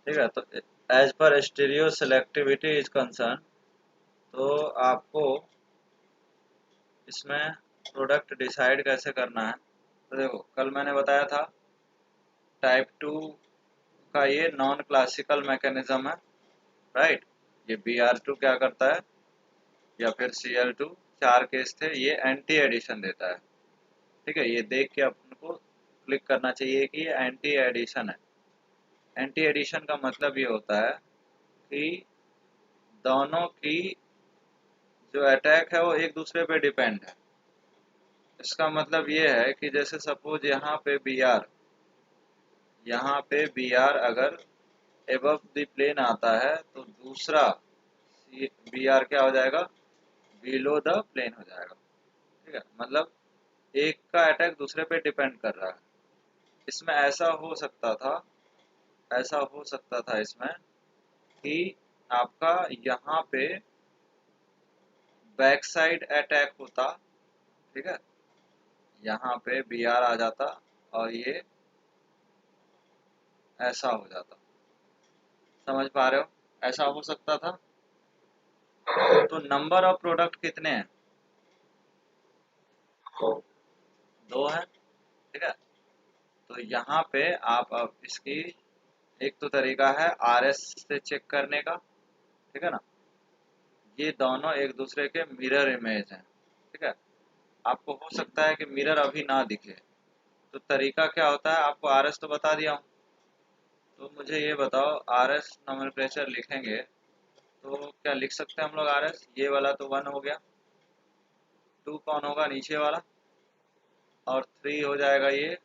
ठीक है। तो as per stereo selectivity is concern, तो आपको इसमें प्रोडक्ट डिसाइड कैसे करना है। तो देखो कल मैंने बताया था टाइप 2 का ये नॉन क्लासिकल मैकेनिज्म है, राइट। ये Br2 क्या करता है, या फिर Cl2, चार केस थे, ये एंटी एडिशन देता है। ठीक है, ये देख के अपन को क्लिक करना चाहिए कि ये एंटी एडिशन है। एंटी एडिशन का मतलब ये होता है कि दोनों की जो अटैक है वो एक दूसरे पे डिपेंड है। इसका मतलब ये है कि जैसे सपोज यहाँ पे बी आर अगर एबव द प्लेन आता है तो दूसरा Br क्या हो जाएगा, बिलो द प्लेन हो जाएगा। ठीक है, मतलब एक का अटैक दूसरे पे डिपेंड कर रहा है। इसमें ऐसा हो सकता था इसमें कि आपका यहाँ पे बैक साइड अटैक होता। ठीक है, यहाँ पे Br आ जाता और ये ऐसा हो जाता। समझ पा रहे हो, ऐसा हो सकता था। तो नंबर ऑफ प्रोडक्ट कितने हैं, दो है। ठीक है, तो यहाँ पे आप अब इसकी एक तो तरीका है RS से चेक करने का। ठीक है ना, ये दोनों एक दूसरे के मिरर इमेज हैं। ठीक है, आपको हो सकता है कि मिरर अभी ना दिखे, तो तरीका क्या होता है, आपको RS तो बता दिया हूँ। तो मुझे ये बताओ, RS नोमेनक्लेचर लिखेंगे तो क्या लिख सकते हैं हम लोग RS, ये वाला तो 1 हो गया, 2 कौन होगा, नीचे वाला, और 3 हो जाएगा ये।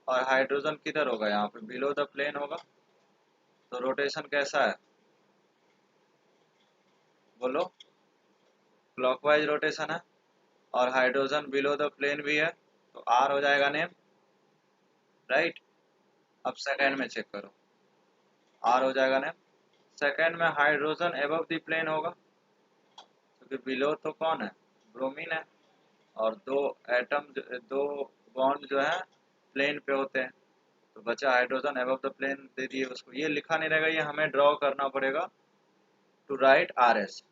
और हाइड्रोजन किधर होगा, यहाँ पे बिलो द प्लेन होगा। तो रोटेशन कैसा है, बोलो। क्लॉकवाइज रोटेशन है, और हाइड्रोजन बिलो द प्लेन भी है, तो आर हो जाएगा नेम, राइट। अब सेकंड में चेक करो, आर हो जाएगा नेम। सेकंड में हाइड्रोजन एबव द प्लेन होगा, क्योंकि बिलो तो कौन है, ब्रोमीन है। और दो बॉन्ड जो है प्लेन पे होते हैं, तो बचा हाइड्रोजन एबव द प्लेन, दे दिए उसको। ये लिखा नहीं रहेगा, ये हमें ड्रॉ करना पड़ेगा टू राइट RS।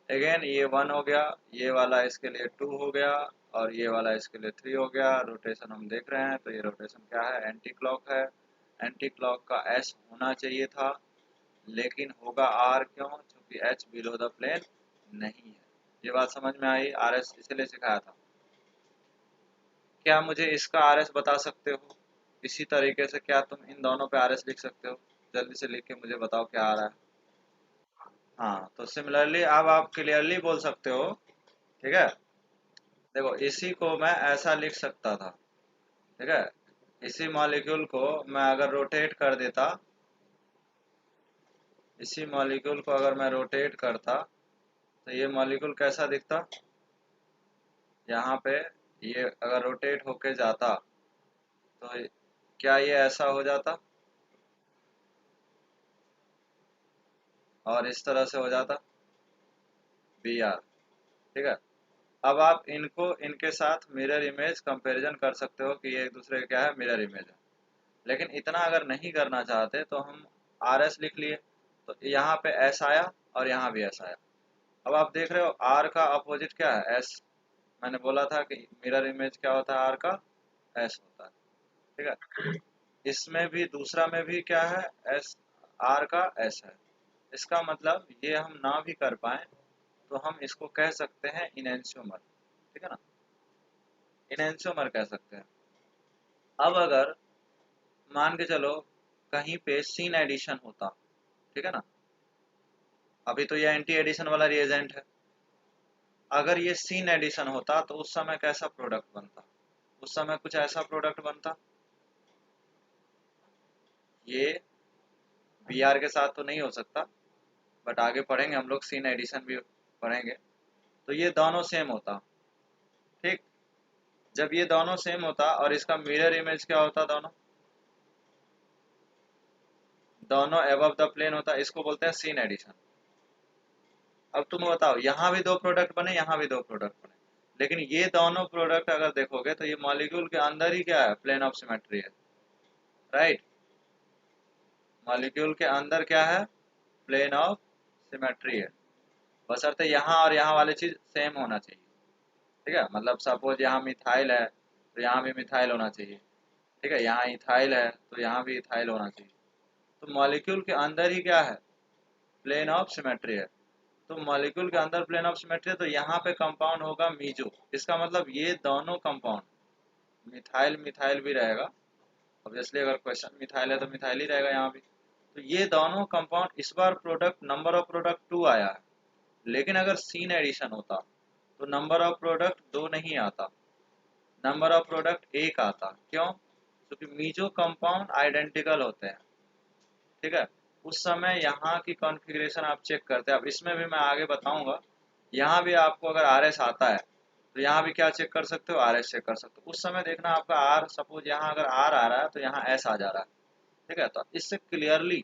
अगेन ये 1 हो गया, ये वाला इसके लिए 2 हो गया, और ये वाला इसके लिए 3 हो गया। रोटेशन हम देख रहे हैं, तो ये रोटेशन क्या है, एंटी क्लॉक है। एंटी क्लॉक का S होना चाहिए था, लेकिन होगा R, क्यों, क्योंकि H बिलो द प्लेन नहीं है। ये बात समझ में आई, RS इसलिए सिखाया था। क्या मुझे इसका RS बता सकते हो, इसी तरीके से क्या तुम इन दोनों पे RS लिख सकते हो, जल्दी से लिख के मुझे बताओ क्या आ रहा है। हाँ, तो सिमिलरली अब आप क्लियरली बोल सकते हो। ठीक है, देखो इसी को मैं ऐसा लिख सकता था। ठीक है, इसी मॉलिक्यूल को मैं अगर रोटेट कर देता, इसी मॉलिक्यूल को अगर मैं रोटेट करता, तो ये मॉलिक्यूल कैसा दिखता, यहाँ पे ये अगर रोटेट होके जाता तो क्या ये ऐसा हो जाता, और इस तरह से हो जाता Br। ठीक है, अब आप इनको इनके साथ मिरर इमेज कंपैरिजन कर सकते हो कि ये एक दूसरे का क्या है, मिरर इमेज है। लेकिन इतना अगर नहीं करना चाहते तो हम RS लिख लिए, तो यहाँ पे S आया और यहाँ भी S आया। अब आप देख रहे हो R का अपोजिट क्या है, S। मैंने बोला था कि मिरर इमेज क्या होता है, R का S होता है। ठीक है, इसमें भी दूसरा में भी क्या है, S, R का S है। इसका मतलब ये हम ना भी कर पाए तो हम इसको कह सकते हैं इनएंशियोमर। ठीक है ना, इनएंशियोमर कह सकते हैं। अब अगर मान के चलो कहीं पे सीन एडिशन होता, ठीक है ना, अभी तो ये एंटी एडिशन वाला रिएजेंट है। अगर ये सीन एडिशन होता तो उस समय कैसा प्रोडक्ट बनता, उस समय कुछ ऐसा प्रोडक्ट बनता। ये Br के साथ तो नहीं हो सकता, बट आगे पढ़ेंगे हम लोग, सीन एडिशन भी पढ़ेंगे। तो ये दोनों सेम होता। ठीक, जब ये दोनों सेम होता और इसका मिरर इमेज क्या होता, दोनों दोनों एबव द प्लेन होता, इसको बोलते हैं सीन एडिशन। अब तुम बताओ, यहाँ भी दो प्रोडक्ट बने, यहाँ भी दो प्रोडक्ट बने, लेकिन ये दोनों प्रोडक्ट अगर देखोगे तो ये मॉलिक्यूल के अंदर ही क्या है, प्लेन ऑफ सिमेट्री है, राइट। मॉलिक्यूल के अंदर क्या है, प्लेन ऑफ सिमेट्री है, बशर्ते यहाँ और यहाँ वाली चीज सेम होना चाहिए। ठीक है, मतलब सपोज यहाँ मिथाइल है तो यहाँ भी मिथाइल होना चाहिए। ठीक है, यहाँ इथाइल है तो यहाँ भी इथाइल होना चाहिए। तो मॉलिक्यूल के अंदर ही क्या है, प्लेन ऑफ सिमेट्री है। तो मॉलिक्यूल के अंदर प्लेन ऑफ सिमेट्री है तो यहाँ पे कंपाउंड होगा मीजो। इसका मतलब ये दोनों कंपाउंड, मिथाइल मिथाइल भी रहेगा, ऑब्वियसली अगर क्वेश्चन मिथाइल है तो मिथाइल ही रहेगा यहाँ भी। तो ये दोनों कंपाउंड, इस बार प्रोडक्ट नंबर ऑफ प्रोडक्ट 2 आया है, लेकिन अगर सीन एडिशन होता तो नंबर ऑफ प्रोडक्ट 2 नहीं आता, नंबर ऑफ प्रोडक्ट 1 आता। क्यों? क्योंकि मीजो कंपाउंड आइडेंटिकल होते हैं। ठीक है, उस समय यहाँ की कॉन्फ़िगरेशन आप चेक करते हैं। अब इसमें भी मैं आगे बताऊंगा, यहाँ भी आपको अगर आर एस आता है तो यहाँ भी क्या चेक कर सकते हो, आर एस चेक कर सकते हो। उस समय देखना आपका आर, सपोज यहाँ अगर आर आ रहा है तो यहाँ एस आ जा रहा है। ठीक है, तो इससे क्लियरली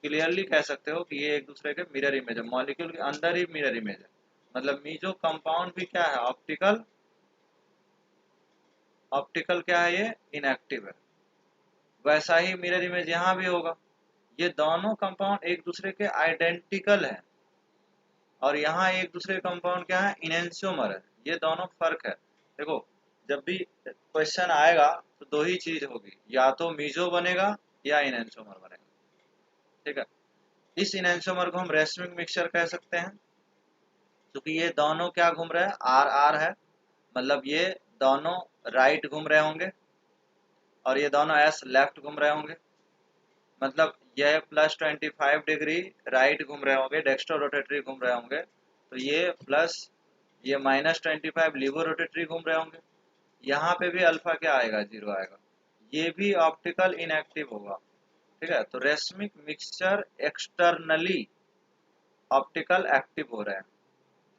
क्लियरली कह सकते हो कि ये एक दूसरे के मिरर इमेज है, मॉलिक्यूल के अंदर ही मिरर इमेज है। मतलब मीजो कंपाउंड भी क्या है, ऑप्टिकल, ऑप्टिकल क्या है, ये इनएक्टिव है। वैसा ही मिरर इमेज यहाँ भी होगा। ये दोनों कंपाउंड एक दूसरे के आइडेंटिकल है, और यहाँ एक दूसरे कंपाउंड क्या है, इनेंशियोमर है। ये दोनों फर्क है। देखो, जब भी क्वेश्चन आएगा तो दो ही चीज होगी, या तो मीजो बनेगा या इनेंशियोमर बनेगा। ठीक है, इस इनेंशियोमर को हम रेसमिक मिक्सचर कह सकते हैं, क्योंकि ये दोनों क्या घूम रहे हैं, आर आर है, मतलब ये दोनों राइट घूम रहे होंगे और ये दोनों एस लेफ्ट घूम रहे होंगे। मतलब यह +25 डिग्री राइट घूम रहे होंगे, डेक्स्ट्रो रोटेटरी घूम रहे होंगे, तो ये प्लस, ये -25 लिवो रोटेटरी घूम रहे होंगे। यहाँ पे भी अल्फा क्या आएगा, 0 आएगा। ये भी ऑप्टिकल इनएक्टिव होगा। ठीक है, तो racemic mixture externally optical active हो रहे हैं।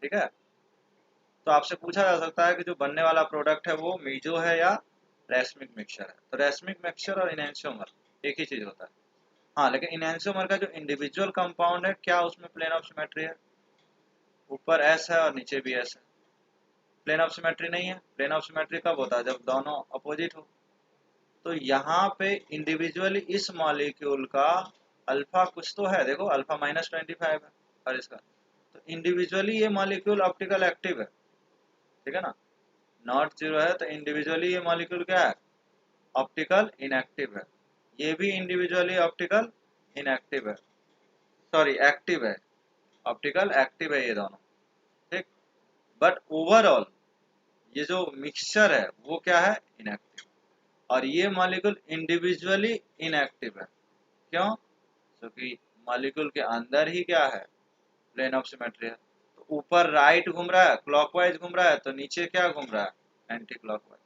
ठीक है, तो आपसे पूछा जा सकता है कि जो बनने वाला प्रोडक्ट है वो मीजो है या रेसमिक मिक्सचर है। तो रेसमिक मिक्सचर और इनहेंसियोमर एक ही चीज होता है। हाँ, लेकिन इनहेंसियोमर का जो इंडिविजुअल कंपाउंड है, क्या उसमें प्लेन ऑफ सिमेट्री है, ऊपर एस है और नीचे भी एस है। प्लेन ऑफ सिमेट्री नहीं है। प्लेन ऑफ सिमेट्री कब होता है, जब दोनों अपोजिट हो। तो यहाँ पे इंडिविजुअली इस मॉलिक्यूल का अल्फा कुछ तो है, देखो अल्फा -25 है, और इसका तो इंडिविजुअली ये मॉलिक्यूल ऑप्टिकल एक्टिव है। ठीक है ना, नॉट 0 है तो इंडिविजुअली ये मॉलिक्यूल क्या है, ऑप्टिकल इनएक्टिव है। ये भी इंडिविजुअली ऑप्टिकल इनएक्टिव है, सॉरी एक्टिव है, ऑप्टिकल एक्टिव है ये दोनों। ठीक, बट ओवरऑल ये जो मिक्सचर है वो क्या है, इनएक्टिव। और ये मॉलिक्यूल इंडिविजुअली इनएक्टिव है। क्यों? क्योंकि मॉलिक्यूल के अंदर ही क्या है, प्लेन ऑफ सिमेट्री है। तो ऊपर राइट घूम रहा है, क्लॉकवाइज घूम रहा है, तो नीचे क्या घूम रहा है, एंटी क्लॉकवाइज।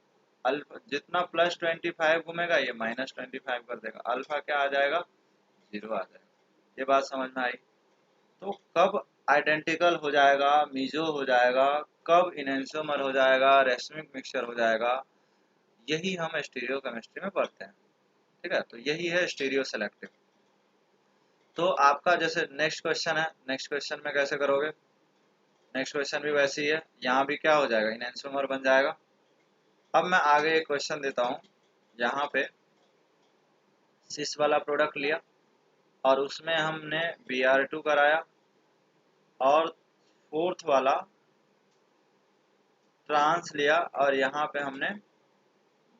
अल्फा जितना +25 घूमेगा ये -25 कर देगा, अल्फा क्या आ जाएगा, 0 आ जाएगा। ये बात समझ में आई। तो कब आइडेंटिकल हो जाएगा, मीजो हो जाएगा, कब इनेंशियोमर हो जाएगा, रेसमिक मिक्सचर हो जाएगा, यही हम स्टीरियो केमिस्ट्री में पढ़ते हैं। ठीक है, तो यही है स्टीरियो सेलेक्टिव। तो आपका जैसे नेक्स्ट क्वेश्चन है, नेक्स्ट क्वेश्चन में कैसे करोगे, नेक्स्ट क्वेश्चन भी वैसी है, यहाँ भी क्या हो जाएगा, इनेंशियोमर बन जाएगा। अब मैं आगे एक क्वेश्चन देता हूँ, यहाँ पे सिस वाला प्रोडक्ट लिया और उसमें हमने Br2 कराया, और फोर्थ वाला ट्रांस लिया और यहाँ पे हमने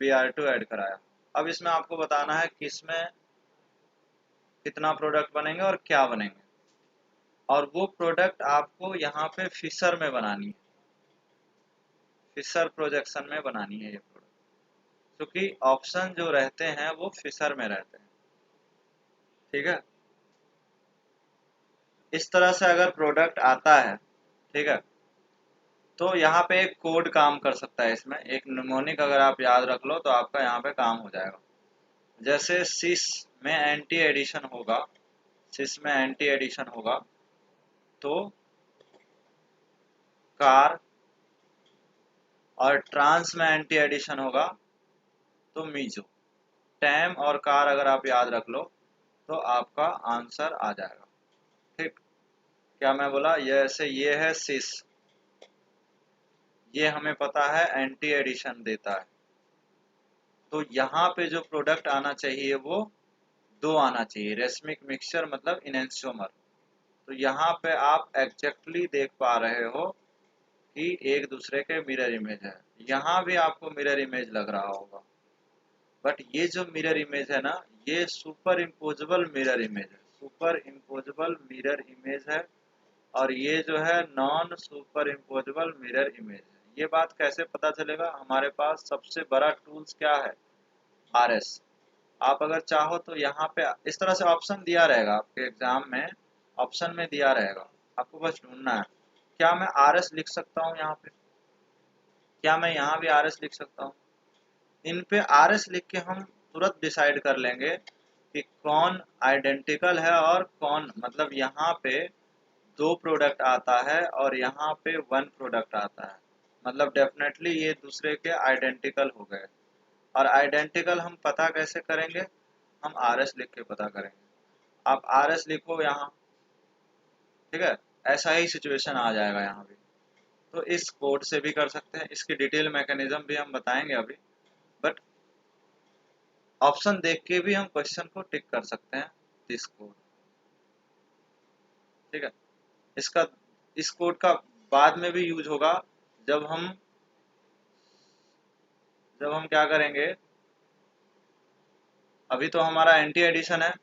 Br2 ऐड कराया। अब इसमें आपको बताना है किसमें कितना प्रोडक्ट बनेंगे और क्या बनेंगे, और वो प्रोडक्ट आपको यहाँ पे फिशर में बनानी है, फिशर प्रोजेक्शन में बनानी है ये प्रोडक्ट, क्योंकि ऑप्शन जो रहते हैं वो फिशर में रहते हैं। ठीक है, इस तरह से अगर प्रोडक्ट आता है, ठीक है, तो यहाँ पे एक कोड काम कर सकता है। इसमें एक निमोनिक अगर आप याद रख लो तो आपका यहाँ पे काम हो जाएगा। जैसे सिस में एंटी एडिशन होगा, सिस में एंटी एडिशन होगा तो कार, और ट्रांस में एंटी एडिशन होगा तो मीजो। टैम और कार अगर आप याद रख लो तो आपका आंसर आ जाएगा। ठीक, क्या मैं बोला, जैसे ये है सिस, ये हमें पता है एंटी एडिशन देता है, तो यहाँ पे जो प्रोडक्ट आना चाहिए वो 2 आना चाहिए। रेसमिक मिक्सचर मतलब इनैंशियोमर। तो यहाँ पे आप एग्जैक्टली देख पा रहे हो कि एक दूसरे के मिरर इमेज है। यहाँ भी आपको मिरर इमेज लग रहा होगा, बट ये जो मिरर इमेज है ना, ये सुपर इम्पोजेबल मिरर इमेज है। सुपर इम्पोजेबल मिरर इमेज है, और ये जो है non super imposable mirror image है। ये बात कैसे पता चलेगा? हमारे पास सबसे बड़ा टूल्स क्या है? RS। आप अगर चाहो तो यहाँ पे इस तरह से ऑप्शन दिया रहेगा आपके एग्जाम में, ऑप्शन में दिया रहेगा, आपको बस ढूंढना है। क्या मैं RS लिख सकता हूँ यहाँ पे? क्या मैं यहाँ भी RS लिख सकता हूँ? इन पे RS लिख के हम तुरंत डिसाइड कर लेंगे कि कौन आइडेंटिकल है और कौन, मतलब यहाँ पे 2 प्रोडक्ट आता है और यहाँ पे 1 प्रोडक्ट आता है, मतलब डेफिनेटली ये दूसरे के आइडेंटिकल हो गए। और आइडेंटिकल हम पता कैसे करेंगे? हम RS लिख के पता करेंगे। आप RS लिखो यहाँ, ठीक है, ऐसा ही सिचुएशन आ जाएगा यहाँ भी। तो इस कोड से भी कर सकते हैं, इसकी डिटेल मैकेनिज्म भी हम बताएंगे अभी, बट ऑप्शन देख के भी हम क्वेश्चन को टिक कर सकते हैं दिस कोड, ठीक है। इसका इस कोड का बाद में भी यूज होगा जब हम क्या करेंगे। अभी तो हमारा एंटी एडिशन है,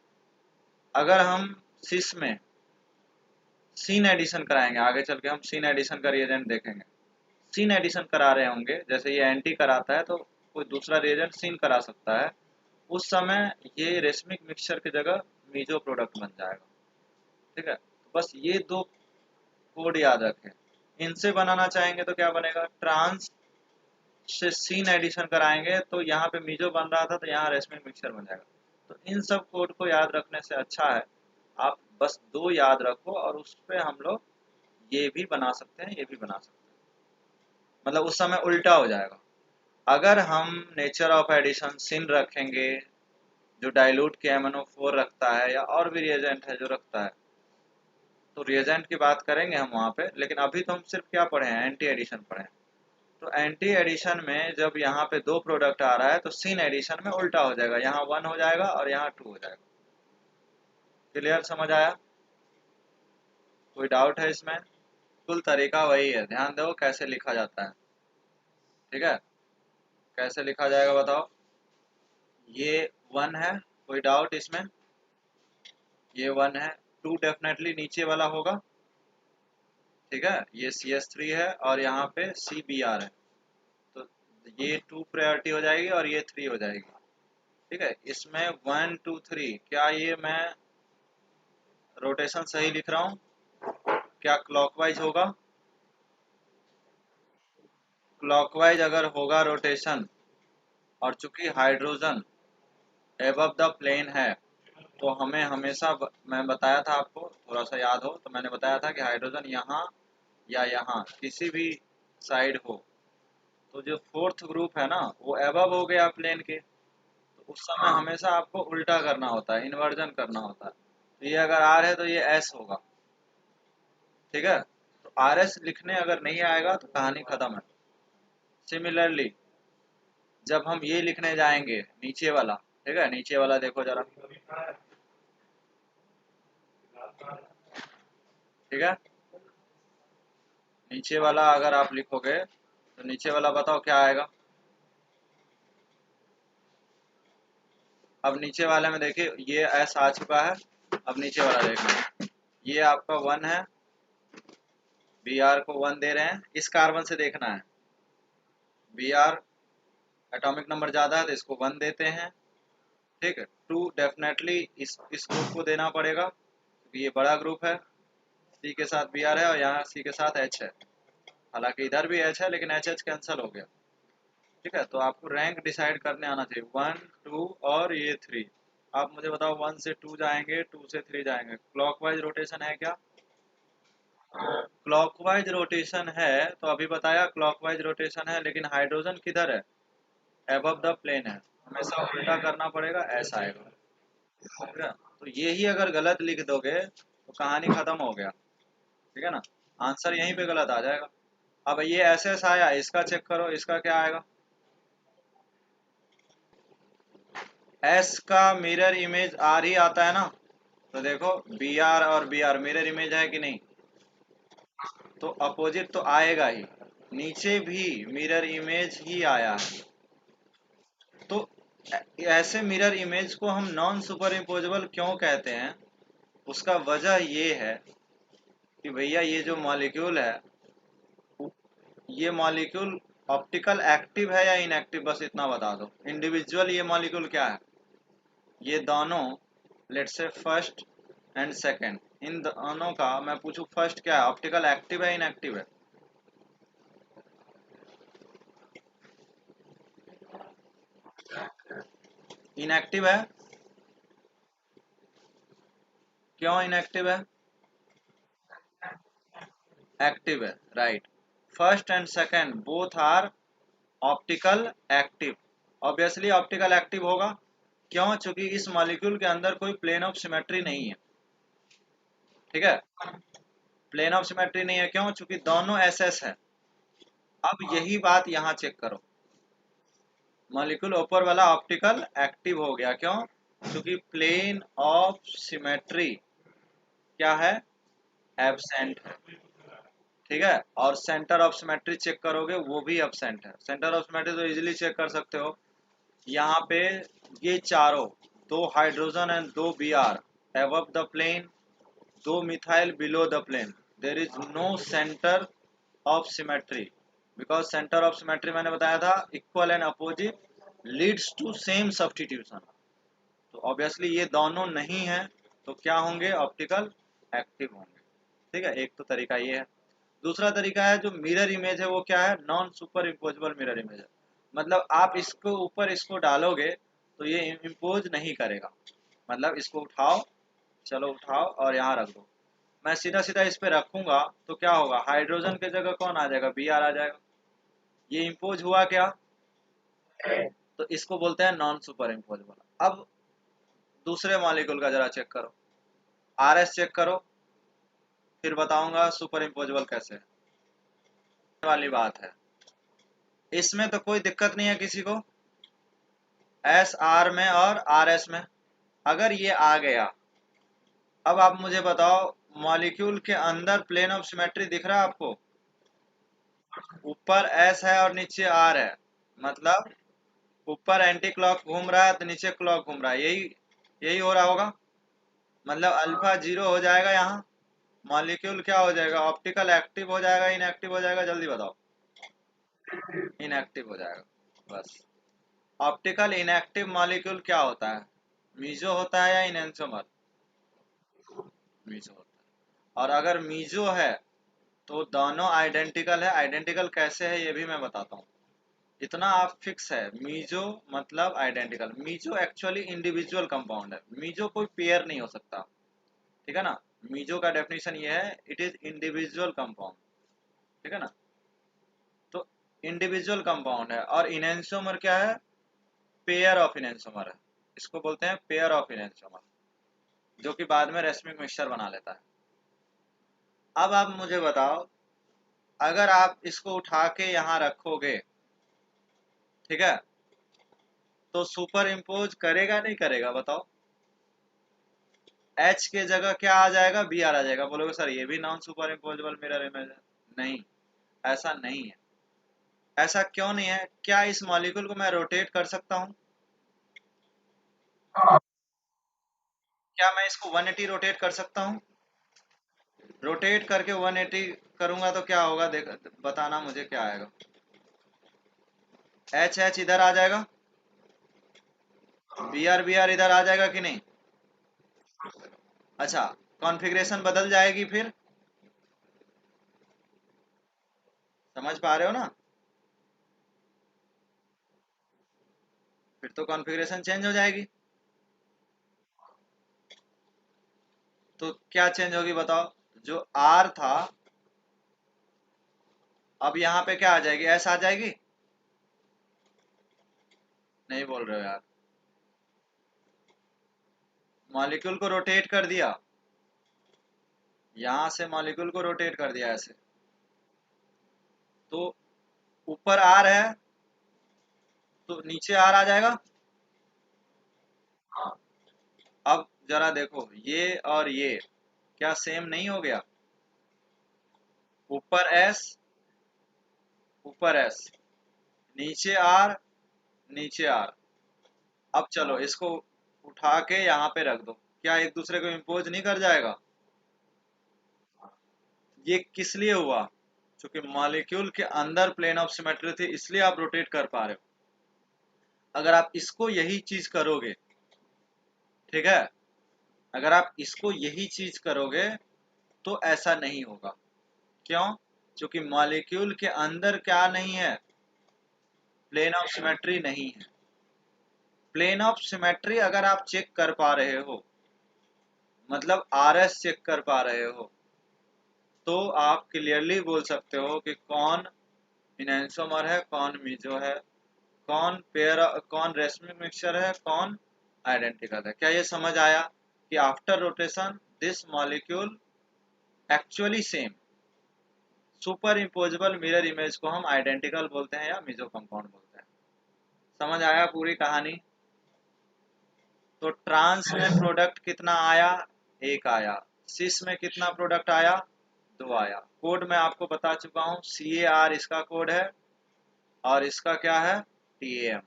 अगर हम सिस में सीन एडिशन कराएंगे, आगे चल के हम सीन एडिशन का रिएजेंट देखेंगे। सीन एडिशन करा रहे होंगे, जैसे ये एंटी कराता है तो कोई दूसरा रिएजेंट सीन करा सकता है, उस समय ये रेशमिक मिक्सचर की जगह मीजो प्रोडक्ट बन जाएगा, ठीक है। बस ये 2 कोड याद रखें। इनसे बनाना चाहेंगे तो क्या बनेगा? ट्रांस से सीन एडिशन कराएंगे तो यहाँ पे मीजो बन रहा था, तो यहाँ रेशमिक मिक्सचर बन जाएगा। तो इन सब कोड को याद रखने से अच्छा है आप बस 2 याद रखो, और उस पे हम लोग ये भी बना सकते हैं, ये भी बना सकते हैं, मतलब उस समय उल्टा हो जाएगा। अगर हम नेचर ऑफ एडिशन सिन रखेंगे, जो डाइल्यूट के MnO4 रखता है, या और भी रिएजेंट है जो रखता है, तो रिएजेंट की बात करेंगे हम वहाँ पे, लेकिन अभी तो हम सिर्फ क्या पढ़े हैं? एंटी एडिशन पढ़े हैं। तो एंटी एडिशन में जब यहाँ पे 2 प्रोडक्ट आ रहा है तो सिन एडिशन में उल्टा हो जाएगा, यहाँ 1 हो जाएगा और यहाँ 2 हो जाएगा। क्लियर, समझ आया? कोई डाउट है इसमें? कुल तरीका वही है, ध्यान दो कैसे लिखा जाता है, ठीक है। कैसे लिखा जाएगा बताओ? ये 1 है, कोई डाउट इसमें? ये 1 है, 2 डेफिनेटली नीचे वाला होगा, ठीक है। ये CS3 है और यहाँ पे CBR है, तो ये 2 प्रायोरिटी हो जाएगी और ये 3 हो जाएगी, ठीक है। इसमें 1 2 3, क्या ये मैं रोटेशन सही लिख रहा हूँ? क्या क्लॉकवाइज होगा? क्लॉकवाइज अगर होगा रोटेशन, और चूंकि हाइड्रोजन एबव द प्लेन है, तो हमें हमेशा मैं बताया था आपको, थोड़ा सा याद हो तो मैंने बताया था कि हाइड्रोजन यहाँ या यहाँ किसी भी साइड हो, तो जो 4th ग्रुप है ना वो एबव हो गया प्लेन के, तो उस समय हमेशा आपको उल्टा करना होता है, इन्वर्जन करना होता है। तो ये अगर R है तो ये S होगा, ठीक है। तो RS लिखने अगर नहीं आएगा तो कहानी खत्म है। सिमिलरली जब हम ये लिखने जाएंगे नीचे वाला, ठीक है, नीचे वाला देखो जरा, ठीक है। नीचे वाला अगर आप लिखोगे तो नीचे वाला बताओ क्या आएगा? अब नीचे वाले में देखिए ये S आ चुका है, अब नीचे वाला देखना, ये आपका 1 है, Br को 1 दे रहे हैं, इस कार्बन से देखना है, Br एटॉमिक नंबर ज़्यादा है तो इसको 1 देते हैं, ठीक है। 2 डेफिनेटली इस ग्रुप को देना पड़ेगा क्योंकि ये बड़ा ग्रुप है, C के साथ Br है और यहाँ C के साथ H है, हालांकि इधर भी H है लेकिन H कैंसिल हो गया, ठीक है। तो आपको रैंक डिसाइड करने आना चाहिए, 1 2 और ये 3। आप मुझे बताओ 1 से 2 जाएंगे, 2 से 3 जाएंगे, क्लॉकवाइज रोटेशन है क्या? क्लॉकवाइज रोटेशन है, तो अभी बताया क्लॉकवाइज रोटेशन है, लेकिन हाइड्रोजन किधर है? एबव द प्लेन है, हमेशा उल्टा करना पड़ेगा, ऐसा आएगा, ठीक है। तो यही अगर गलत लिख दोगे तो कहानी खत्म हो गया, ठीक है ना, आंसर यहीं पे गलत आ जाएगा। अब ये SS आया, इसका चेक करो, इसका क्या आएगा? एस का मिरर इमेज आर ही आता है ना, तो देखो बी आर और बी आर मिरर इमेज है कि नहीं, तो अपोजिट तो आएगा ही। नीचे भी मिरर इमेज ही आया है, तो ऐसे मिरर इमेज को हम नॉन सुपर इम्पोजेबल क्यों कहते हैं? उसका वजह ये है कि भैया ये जो मॉलिक्यूल है, ये मॉलिक्यूल ऑप्टिकल एक्टिव है या इनएक्टिव, बस इतना बता दो। इंडिविजुअल ये मॉलिक्यूल क्या है, ये दोनों, let's say first and second, इन दोनों का मैं पूछूं फर्स्ट क्या है, ऑप्टिकल एक्टिव है इनएक्टिव है? इनएक्टिव है। क्यों इनएक्टिव है? एक्टिव है, right. First and second both are optical active. Obviously optical active होगा, क्यों? चूंकि इस मॉलिक्यूल के अंदर कोई प्लेन ऑफ सिमेट्री नहीं है, ठीक है, प्लेन ऑफ सिमेट्री नहीं है, क्यों? चूंकि दोनों एस एस है। अब यही बात यहाँ चेक करो, मॉलिक्यूल ऊपर वाला ऑप्टिकल एक्टिव हो गया, क्यों? क्योंकि प्लेन ऑफ सिमेट्री क्या है, एब्सेंट है, ठीक है। और सेंटर ऑफ सिमेट्री चेक करोगे वो भी एब्सेंट है। सेंटर ऑफ सिमेट्री तो इजीली चेक कर सकते हो, यहाँ पे ये चारों, दो हाइड्रोजन एंड दो B R above the plane, दो methyl below the plane, there is no centre of symmetry, because centre of symmetry मैंने बताया था equal and opposite leads to same substitution. तो ऑब्वियसली ये दोनों नहीं है, तो क्या होंगे, ऑप्टिकल एक्टिव होंगे, ठीक है। एक तो तरीका ये है। दूसरा तरीका है, जो मिरर इमेज है वो क्या है, non super imposable mirror image है। मतलब आप इसको ऊपर इसको डालोगे तो ये इम्पोज नहीं करेगा, मतलब इसको उठाओ, चलो उठाओ और यहाँ रख दो, मैं सीधा सीधा इस पे रखूंगा तो क्या होगा, हाइड्रोजन के जगह कौन आ जाएगा, बी आर आ जाएगा, ये इम्पोज हुआ क्या, तो इसको बोलते हैं नॉन सुपर इम्पोजेबल। अब दूसरे मॉलिक्यूल का जरा चेक करो, आर एस चेक करो, फिर बताऊंगा सुपर इम्पोजेबल कैसे है। वाली बात है, इसमें तो कोई दिक्कत नहीं है किसी को, एस आर में और आर एस में, अगर ये आ गया। अब आप मुझे बताओ, मॉलिक्यूल के अंदर प्लेन ऑफ सिमेट्री दिख रहा है आपको, ऊपर एस है और नीचे आर है, मतलब ऊपर एंटी क्लॉक घूम रहा है तो नीचे क्लॉक घूम रहा है, यही यही हो रहा होगा, मतलब अल्फा जीरो हो जाएगा यहाँ, मॉलिक्यूल क्या हो जाएगा, ऑप्टिकल एक्टिव हो जाएगा इनएक्टिव हो जाएगा, जल्दी बताओ। इनएक्टिव हो जाएगा, बस। ऑप्टिकल इनएक्टिव मॉलिक्यूल क्या होता है, मीजो होता है या इनएंसोमर? मीजो होता है। और अगर मीजो है तो दोनों आइडेंटिकल है, आइडेंटिकल कैसे है ये भी मैं बताता हूँ, इतना आप फिक्स है, मीजो मतलब identical. Meso actually individual compound है, मीजो कोई पेयर नहीं हो सकता, ठीक है ना। मीजो का डेफिनेशन ये है, इट इज इंडिविजुअल कंपाउंड, ठीक है ना। तो इंडिविजुअल कंपाउंड है, और इनएंसोमर क्या है, पेयर ऑफ इनएंसोमर है, इसको बोलते हैं पेयर ऑफ इनएंसोमर, जो कि बाद में रेसमिक मिक्सचर बना लेता है। अब आप मुझे बताओ, अगर आप इसको उठा के यहाँ रखोगे, ठीक है, तो सुपर इम्पोज करेगा नहीं करेगा, बताओ। एच के जगह क्या आ जाएगा, बी आर आ जाएगा, बोलोगे सर ये भी non super imposable mirror image है। नहीं, ऐसा नहीं है। ऐसा क्यों नहीं है, क्या इस मॉलिक्यूल को मैं रोटेट कर सकता हूँ? क्या मैं इसको 180 रोटेट कर सकता हूँ? रोटेट करके 180 करूंगा तो क्या होगा, देख बताना मुझे क्या आएगा, एच एच इधर आ जाएगा, बी आर इधर आ जाएगा कि नहीं? अच्छा, कॉन्फ़िगरेशन बदल जाएगी फिर, समझ पा रहे हो ना? फिर तो कॉन्फ़िगरेशन चेंज हो जाएगी। तो क्या चेंज होगी बताओ, जो आर था अब यहाँ पे क्या आ जाएगी, एस आ जाएगी? नहीं बोल रहे हो यार, मॉलिक्यूल को रोटेट कर दिया, यहाँ से मॉलिक्यूल को रोटेट कर दिया ऐसे, तो ऊपर आर है तो नीचे आर आ जाएगा, अब जरा देखो, ये और ये क्या सेम नहीं हो गया? ऊपर एस, ऊपर एस, नीचे आर, नीचे आर। अब चलो इसको उठा के यहाँ पे रख दो, क्या एक दूसरे को इम्पोज नहीं कर जाएगा? ये किस लिए हुआ? क्योंकि मॉलिक्यूल के अंदर प्लेन ऑफ सिमेट्री थी, इसलिए आप रोटेट कर पा रहे हो। अगर आप इसको यही चीज करोगे, ठीक है, अगर आप इसको यही चीज करोगे तो ऐसा नहीं होगा। क्यों? क्योंकि मॉलिक्यूल के अंदर क्या नहीं है? प्लेन ऑफ सिमेट्री नहीं है। प्लेन ऑफ सिमेट्री अगर आप चेक कर पा रहे हो, मतलब आरएस चेक कर पा रहे हो, तो आप क्लियरली बोल सकते हो कि कौन इनैंसोमर है, कौन मीजो है, कौन पेयर, कौन रेसमिक मिक्सचर है, कौन आइडेंटिकल है। क्या ये समझ आया कि after rotation this molecule actually same? Super imposable mirror image को हम आइडेंटिकल बोलते हैं या मीजो कंपाउंड बोलते हैं। समझ आया पूरी कहानी? तो ट्रांस में प्रोडक्ट कितना आया? एक आया। सिस में कितना प्रोडक्ट आया? दो आया। कोड मैं आपको बता चुका हूँ, CAR इसका कोड है और इसका क्या है? TAM।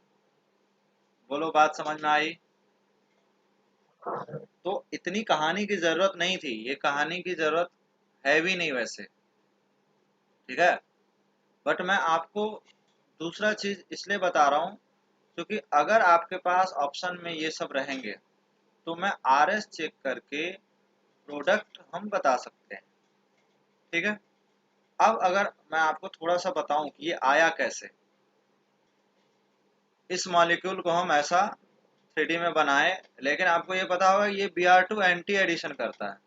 बोलो, बात समझ में आई? तो इतनी कहानी की जरूरत नहीं थी, ये कहानी की जरूरत है भी नहीं वैसे, ठीक है। बट मैं आपको दूसरा चीज इसलिए बता रहा हूँ क्योंकि अगर आपके पास ऑप्शन में ये सब रहेंगे तो मैं RS चेक करके प्रोडक्ट हम बता सकते हैं, ठीक है। अब अगर मैं आपको थोड़ा सा बताऊं कि ये आया कैसे, इस मॉलिक्यूल को हम ऐसा 3D में बनाए, लेकिन आपको ये पता होगा ये Br2 एंटी एडिशन करता है।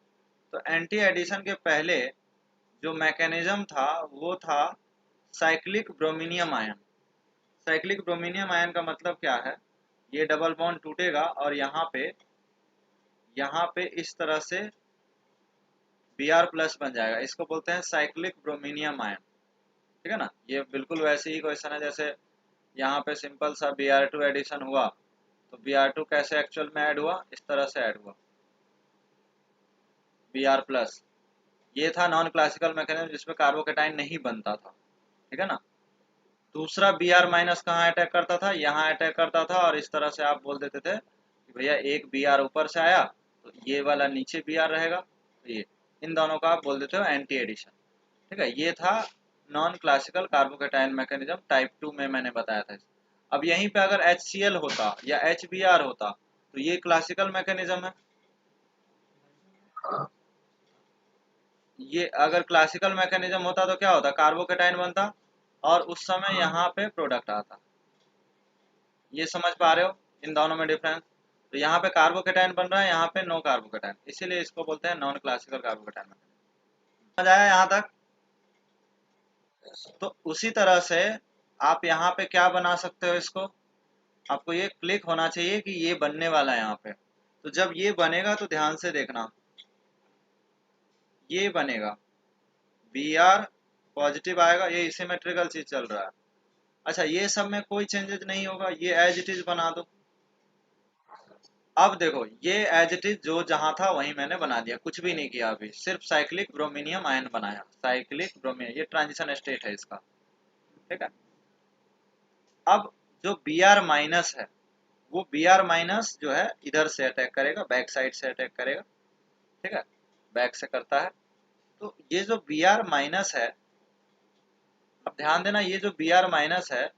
तो एंटी एडिशन के पहले जो मैकेनिज्म था वो था साइक्लिक ब्रोमीनियम आयन। साइक्लिक ब्रोमीनियम आयन का मतलब क्या है? ये डबल बॉन्ड टूटेगा और यहाँ पे इस तरह से Br+ बन जाएगा, इसको बोलते हैं साइक्लिक ब्रोमीनियम आयन, ठीक है ना। ये बिल्कुल वैसे ही क्वेश्चन है जैसे यहाँ पे सिंपल सा Br2 एडिशन हुआ, तो Br2 कैसे एक्चुअल में ऐड हुआ? इस तरह से ऐड हुआ Br+। ये था नॉन क्लासिकल मैकेनिज्म जिसमें कार्बोकेटाइन नहीं बनता था, ठीक है ना। दूसरा Br- कहाँ अटैक करता था? यहाँ अटैक करता था, और इस तरह से आप बोल देते थे कि भैया एक Br ऊपर से आया तो ये वाला नीचे Br रहेगा, तो ये इन दोनों का आप बोल देते हो एंटी एडिशन, ठीक है। ये था non classical carbocation mechanism type 2 में मैंने बताया था। अब यहीं पे अगर HCl होता या HBr होता तो ये क्लासिकल मैकेनिज्म है। ये अगर क्लासिकल मैकेनिज्म होता तो क्या होता? कार्बोकेटाइन बनता और उस समय यहाँ पे प्रोडक्ट आता। ये समझ पा रहे हो इन दोनों में डिफरेंस? तो यहाँ पे कार्बोकेटाइन बन रहा है, यहाँ पे नो कार्बोकेटाइन, इसीलिए इसको बोलते हैं नॉन क्लासिकल कार्बोकेटाइन मैकेनिज्म। समझ आया यहाँ तक? तो उसी तरह से आप यहाँ पे क्या बना सकते हो इसको, आपको ये क्लिक होना चाहिए कि ये बनने वाला है यहाँ पे। तो जब ये बनेगा तो ध्यान से देखना, ये बनेगा Br पॉजिटिव आएगा, ये सिमेट्रिकल चीज चल रहा है। अच्छा, ये सब में कोई चेंजेस नहीं होगा, ये एज इट इज बना दो। अब देखो, ये एज इट इज जो जहां था वहीं मैंने बना दिया, कुछ भी नहीं किया, अभी सिर्फ साइक्लिक ब्रोमीनियम आयन बनाया। साइक्लिक ब्रोमीनियम, ये ट्रांजिशन स्टेट है इसका, ठीक है। अब जो Br- है, वो Br- जो है इधर से अटैक करेगा, बैक साइड से अटैक करेगा, ठीक है, बैक से करता है। तो ये जो Br- है, अब ध्यान देना, ये जो Br- है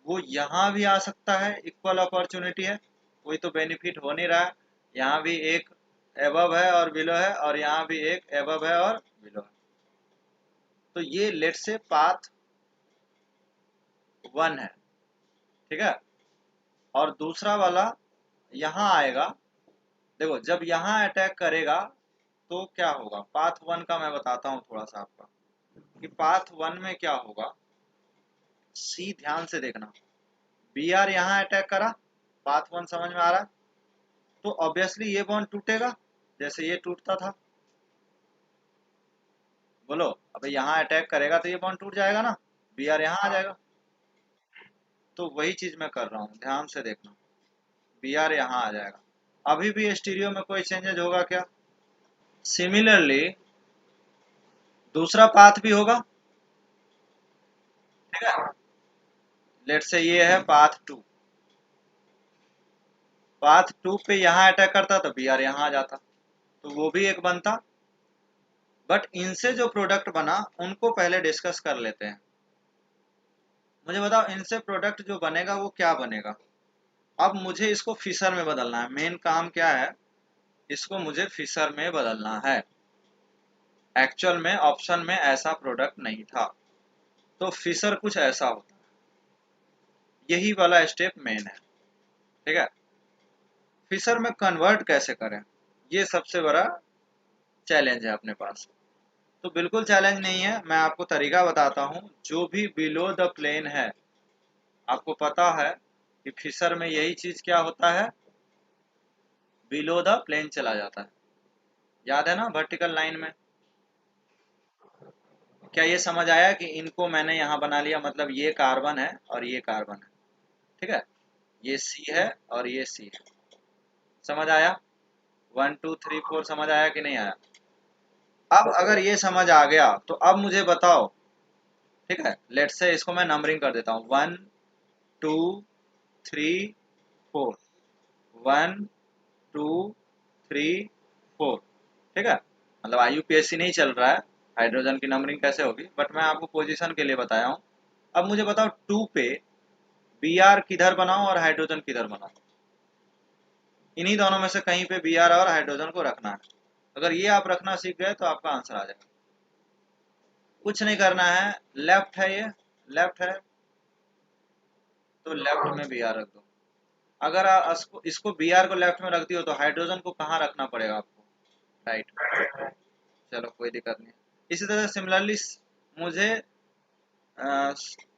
वो यहाँ भी आ सकता है, इक्वल अपॉर्चुनिटी है, कोई तो बेनिफिट हो नहीं रहा है। यहाँ भी एक एबव है और बिलो है, और यहाँ भी एक एबव है और बिलो है। तो ये लेट से पाथ 1 है, ठीक है। और दूसरा वाला यहाँ आएगा। देखो, जब यहाँ अटैक करेगा तो क्या होगा, पाथ 1 का मैं बताता हूँ थोड़ा सा आपका कि पाथ 1 में क्या होगा। सी ध्यान से देखना, Br यहाँ अटैक करा, पाथ 1 समझ में आ रहा है? तो ऑब्वियसली ये बॉन्ड टूटेगा जैसे ये टूटता था। बोलो, अबे यहाँ अटैक करेगा तो ये बॉन्ड टूट जाएगा ना, Br यहाँ आ जाएगा। तो वही चीज मैं कर रहा हूँ, ध्यान से देखना, Br यहाँ आ जाएगा। अभी भी स्टीरियो में कोई चेंजेज होगा क्या? सिमिलरली दूसरा पाथ भी होगा, ठीक है। लेट से ये है पाथ 2, पाथ 2 पे यहाँ अटैक करता तो बी आर यहाँ आ जाता, तो वो भी एक बनता। बट इनसे जो प्रोडक्ट बना उनको पहले डिस्कस कर लेते हैं। मुझे बताओ इनसे प्रोडक्ट जो बनेगा वो क्या बनेगा। अब मुझे इसको फिशर में बदलना है, मेन काम क्या है, इसको मुझे फिशर में बदलना है। एक्चुअल में ऑप्शन में ऐसा प्रोडक्ट नहीं था, तो फिशर कुछ ऐसा होता है। यही वाला स्टेप मेन है, ठीक है। फिशर में कन्वर्ट कैसे करें, ये सबसे बड़ा चैलेंज है अपने पास। तो बिल्कुल चैलेंज नहीं है, मैं आपको तरीका बताता हूँ। जो भी बिलो द प्लेन है, आपको पता है कि फिशर में यही चीज क्या होता है, बिलो द प्लेन चला जाता है। याद है ना वर्टिकल लाइन में? क्या ये समझ आया कि इनको मैंने यहाँ बना लिया, मतलब ये कार्बन है और ये कार्बन है, ठीक है। ये सी है और ये सी है, समझ आया? 1 2 3 4 समझ आया कि नहीं आया? अब अगर ये समझ आ गया तो अब मुझे बताओ, ठीक है। लेट से इसको मैं नंबरिंग कर देता हूँ, 1 2 3 4, 1 2 3 4, ठीक है। मतलब IUPAC नहीं चल रहा है, हाइड्रोजन की नंबरिंग कैसे होगी, बट मैं आपको पोजीशन के लिए बताया हूँ। अब मुझे बताओ 2 पे Br किधर बनाओ और हाइड्रोजन किधर बनाओ। इन्हीं दोनों में से कहीं पे Br और हाइड्रोजन को रखना है। अगर ये आप रखना सीख गए तो आपका आंसर आ जाएगा। कुछ नहीं करना है, लेफ्ट है, ये लेफ्ट है तो लेफ्ट में Br रख दो। अगर इसको Br को लेफ्ट में रख दियो तो हाइड्रोजन को कहाँ रखना पड़ेगा आपको, राइट में। चलो कोई दिक्कत नहीं। इसी तरह सिमिलरली मुझे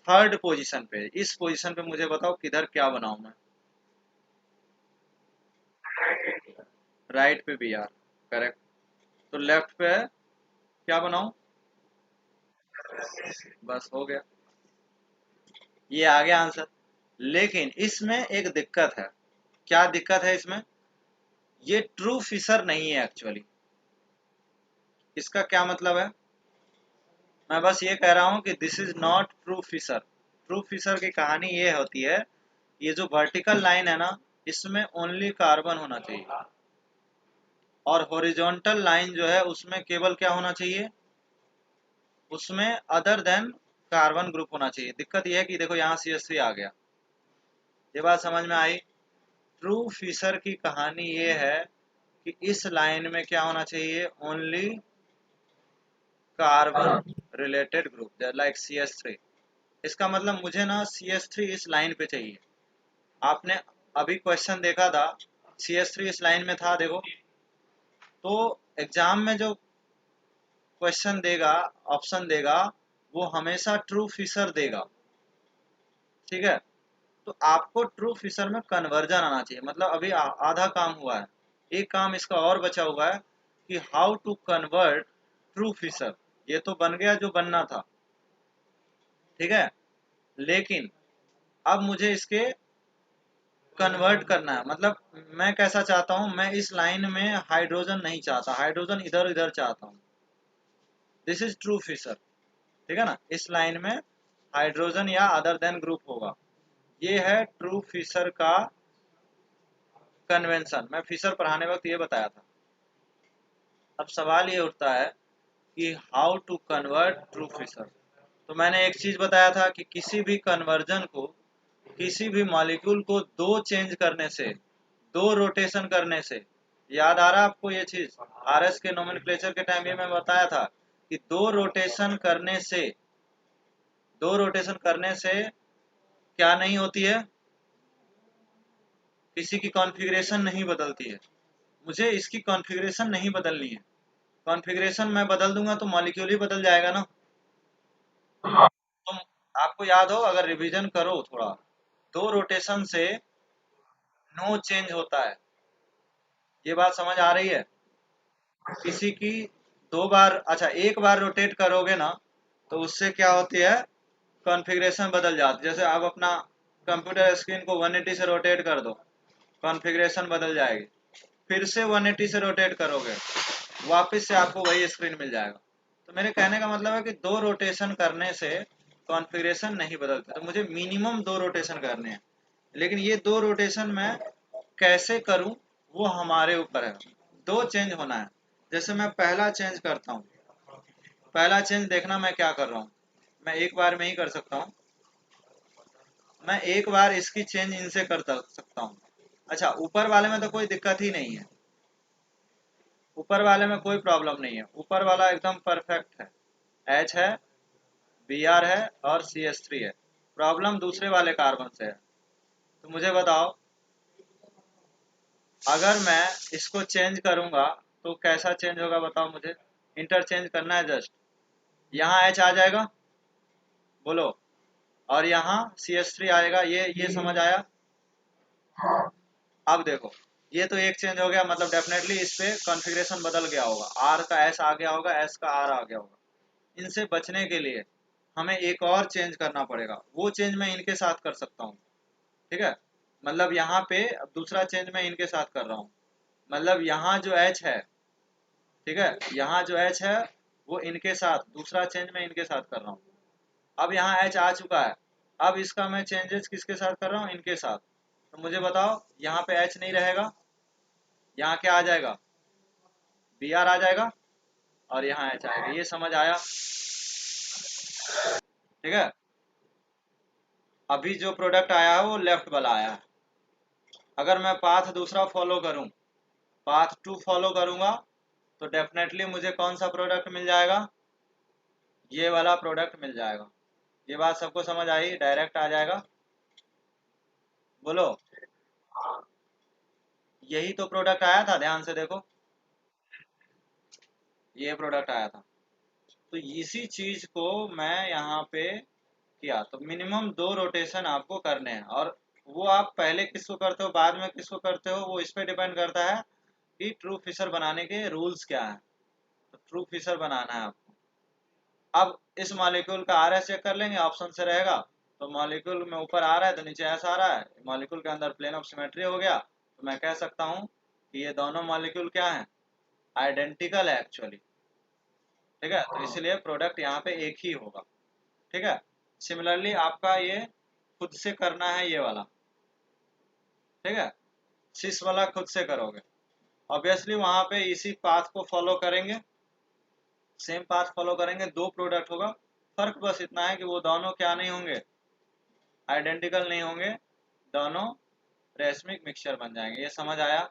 थर्ड पोजीशन पे, इस पोजीशन पे मुझे बताओ किधर क्या बनाऊं मैं। राइट पे Br, करेक्ट। तो लेफ्ट पे क्या बनाऊं, बस हो गया, ये आ गया आंसर। लेकिन इसमें एक दिक्कत है। क्या दिक्कत है इसमें? ये ट्रू फिशर नहीं है एक्चुअली। इसका क्या मतलब है? मैं बस ये कह रहा हूं कि this is not true Fischer. True Fischer की कहानी ये होती है, ये जो वर्टिकल लाइन है ना, इसमें ओनली कार्बन होना चाहिए, और हॉरिजॉन्टल लाइन जो है उसमें केवल क्या होना चाहिए, उसमें अदर देन कार्बन ग्रुप होना चाहिए। दिक्कत यह है कि देखो यहाँ CH3 आ गया। ये बात समझ में आई? ट्रू फिशर की कहानी ये है कि इस लाइन में क्या होना चाहिए, only carbon related group like CH3। इसका मतलब मुझे ना CH3 इस लाइन पे चाहिए। आपने अभी क्वेश्चन देखा था, CH3 इस लाइन में था, देखो। तो एग्जाम में जो क्वेश्चन देगा, ऑप्शन देगा, वो हमेशा ट्रू फिशर देगा, ठीक है। तो आपको ट्रू फिशर में कन्वर्जन आना चाहिए। मतलब अभी आधा काम हुआ है, एक काम इसका और बचा हुआ है कि how to convert true Fischer. ये तो बन गया जो बनना था, ठीक है। लेकिन अब मुझे इसके कन्वर्ट करना है। मतलब मैं कैसा चाहता हूं, मैं इस लाइन में हाइड्रोजन नहीं चाहता, हाइड्रोजन इधर इधर चाहता हूं। दिस इज ट्रू फिशर, ठीक है ना। इस लाइन में हाइड्रोजन या अदर देन ग्रुप होगा। ये है ट्रू फिशर का कन्वेंशन। मैं फिशर पढ़ाने वक्त ये बताया था। अब सवाल ये उठता है कि how to convert true Fischer. तो मैंने एक चीज बताया था कि किसी भी कन्वर्जन को, किसी भी मॉलिक्यूल को दो चेंज करने से, दो रोटेशन करने से, याद आ रहा है आपको ये चीज? RS के नोमेनक्लेचर के टाइम ये मैं बताया था कि दो रोटेशन करने से क्या नहीं होती है, किसी की कॉन्फ़िगरेशन नहीं बदलती है। मुझे इसकी कॉन्फ़िगरेशन नहीं बदलनी है। कॉन्फ़िगरेशन मैं बदल दूंगा तो मॉलिक्यूल ही बदल जाएगा ना। तुम, आपको याद हो, अगर रिवीजन करो थोड़ा, दो रोटेशन से नो चेंज होता है। ये बात समझ आ रही है? किसी की दो बार, अच्छा एक बार रोटेट करोगे ना, तो उससे क्या होती है, कॉन्फ़िगरेशन बदल जाती है। जैसे आप अपना कंप्यूटर स्क्रीन को 180 से रोटेट कर दो, कॉन्फ़िगरेशन बदल जाएगी। फिर से 180 से रोटेट करोगे, वापस से आपको वही स्क्रीन मिल जाएगा। तो मेरे कहने का मतलब है कि 2 रोटेशन करने से कॉन्फ़िगरेशन नहीं बदलता, तो मुझे मिनिमम 2 रोटेशन करने हैं। लेकिन ये 2 रोटेशन मैं कैसे करूं वो हमारे ऊपर है। 2 चेंज होना है। जैसे मैं पहला चेंज करता हूं, पहला चेंज देखना मैं क्या कर रहा हूं। मैं एक बार में ही कर सकता हूं, मैं एक बार इसकी चेंज इनसे कर सकता हूं। अच्छा, ऊपर वाले में तो कोई दिक्कत ही नहीं है, ऊपर वाले में कोई प्रॉब्लम नहीं है, ऊपर वाला एकदम परफेक्ट है, एच है, बी आर है और सी एस थ्री है। प्रॉब्लम दूसरे वाले कार्बन से है। तो मुझे बताओ, अगर मैं इसको चेंज करूंगा तो कैसा चेंज होगा बताओ मुझे। इंटरचेंज करना है जस्ट, यहाँ एच आ जाएगा, बोलो, और यहाँ सी एस थ्री आएगा। ये समझ आया। अब देखो, ये तो एक चेंज हो गया, मतलब डेफिनेटली इस पे कॉन्फ़िगरेशन बदल गया होगा, आर का एस आ गया होगा, एस का आर आ गया होगा। इनसे बचने के लिए हमें एक और चेंज करना पड़ेगा, वो चेंज मैं इनके साथ कर सकता हूँ। ठीक है, मतलब यहाँ पे अब दूसरा चेंज मैं इनके साथ कर रहा हूँ, मतलब यहाँ जो एच है, ठीक है, यहाँ जो एच है वो इनके साथ, दूसरा चेंज मैं इनके साथ कर रहा हूँ। अब यहाँ एच आ चुका है, अब इसका मैं चेंजेस किसके साथ कर रहा हूँ, इनके साथ। तो मुझे बताओ, यहाँ पे एच नहीं रहेगा, यहाँ क्या आ जाएगा, बी आर आ जाएगा, और यहाँ एच आएगा। ये समझ आया। ठीक है, अभी जो प्रोडक्ट आया है वो लेफ्ट वाला आया है। अगर मैं पाथ दूसरा फॉलो करूं, पाथ 2 फॉलो करूंगा, तो डेफिनेटली मुझे कौन सा प्रोडक्ट मिल जाएगा, ये वाला प्रोडक्ट मिल जाएगा। ये बात सबको समझ आई, डायरेक्ट आ जाएगा, बोलो। यही तो प्रोडक्ट आया था, ध्यान से देखो, ये प्रोडक्ट आया था। तो इसी चीज को मैं यहाँ पे किया, तो मिनिमम 2 रोटेशन आपको करने हैं। और वो आप पहले किसको करते हो, बाद में किसको करते हो, वो इस पे डिपेंड करता है कि ट्रू फिशर बनाने के रूल्स क्या है। तो ट्रू फिशर बनाना है आपको। अब इस मॉलिक्यूल का आर एस चेक कर लेंगे, ऑप्शन से रहेगा। तो मॉलिक्यूल में ऊपर आ रहा है तो नीचे एस आ रहा है, मॉलिक्यूल के अंदर प्लेन ऑफ सिमेट्री हो गया, तो मैं कह सकता हूँ कि ये दोनों मॉलिक्यूल क्या है, आइडेंटिकल है एक्चुअली। ठीक है, तो इसलिए प्रोडक्ट यहाँ पे एक ही होगा। ठीक है, सिमिलरली आपका ये खुद से करना है, ये वाला। ठीक है, सिस वाला खुद से करोगे, ऑब्वियसली वहां पे इसी पाथ को फॉलो करेंगे, सेम पाथ फॉलो करेंगे, 2 प्रोडक्ट होगा। फर्क बस इतना है कि वो दोनों क्या नहीं होंगे, आइडेंटिकल नहीं होंगे, दोनों रेशमिक मिक्सचर बन जाएंगे। ये समझ आया।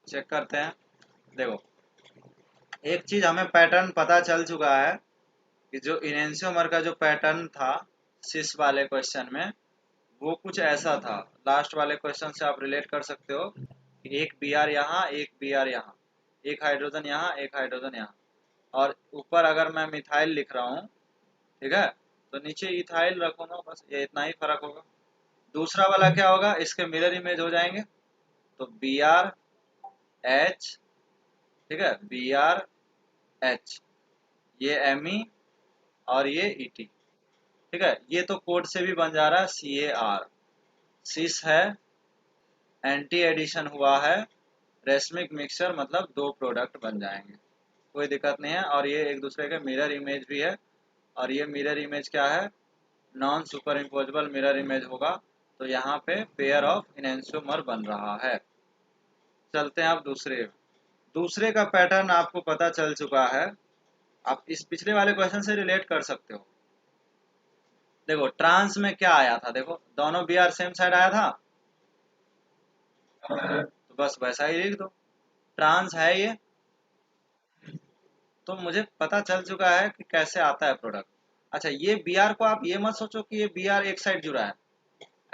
चेक करते हैं, देखो, एक चीज हमें पैटर्न पता चल चुका है कि जो इनेंशियोमर का जो पैटर्न था सिस वाले क्वेश्चन में, वो कुछ ऐसा था। लास्ट वाले क्वेश्चन से आप रिलेट कर सकते हो कि एक बी आर यहाँ, एक बी आर यहाँ, एक हाइड्रोजन यहाँ, एक हाइड्रोजन यहाँ, और ऊपर अगर मैं मिथाइल लिख रहा हूँ, ठीक है, तो नीचे इथाइल रखूंगा, बस ये इतना ही फर्क होगा। दूसरा वाला क्या होगा, इसके मिरर इमेज हो जाएंगे, तो बी आर एच, ठीक है, बी आर एच, ये एम ई और ये ई टी। ठीक है, ये तो कोड से भी बन जा रहा है, सी ए आर, सिस है, एंटी एडिशन हुआ है, रेशमिक मिक्सचर, मतलब 2 प्रोडक्ट बन जाएंगे, कोई दिक्कत नहीं है। और ये एक दूसरे के मिरर इमेज भी है, और ये मिरर इमेज क्या है, non super imposable mirror image होगा। तो यहाँ पे पेयर ऑफ इनेंशियोमर बन रहा है। चलते हैं अब दूसरे, दूसरे का पैटर्न आपको पता चल चुका है, आप इस पिछले वाले क्वेश्चन से रिलेट कर सकते हो। देखो, ट्रांस में क्या आया था, देखो दोनों बी आर सेम साइड आया था, तो बस वैसा ही लिख दो, ट्रांस है ये। तो मुझे पता चल चुका है कि कैसे आता है प्रोडक्ट। अच्छा, ये बी आर को आप ये मत सोचो कि ये बी आर एक साइड जुड़ा है,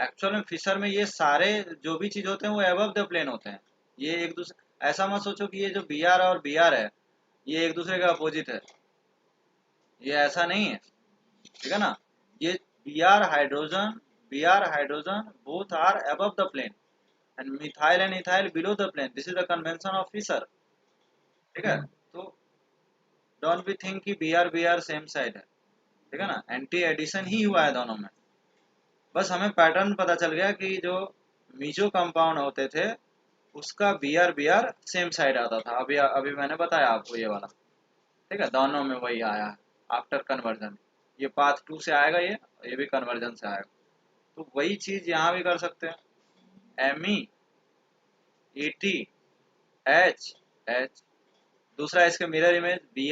एक्चुअल में फिशर में ये सारे जो भी चीज होते हैं वो एबव द प्लेन होते हैं। ये एक दूसरे, ऐसा मत सोचो कि ये जो बी आर और बी आर है ये एक दूसरे का अपोजिट है, ये ऐसा नहीं है। ठीक है ना, ये B R hydrogen both are above the plane, and methyl and ethyl below the plane, this is the convention of Fischer. ठीक है, तो डोंट बी थिंक कि बी आर सेम साइड है। ठीक है ना, एंटी एडिशन ही हुआ है दोनों में। बस हमें पैटर्न पता चल गया कि जो मीजो कंपाउंड होते थे उसका बी आर सेम साइड आता था। अभी अभी मैंने बताया आपको ये वाला, ठीक है, दोनों में वही आया है आफ्टर कन्वर्जन। ये पाथ 2 से आएगा, ये भी कन्वर्जन से आएगा। तो वही चीज यहाँ भी कर सकते हैं। M E T H H, दूसरा इसके mirror image B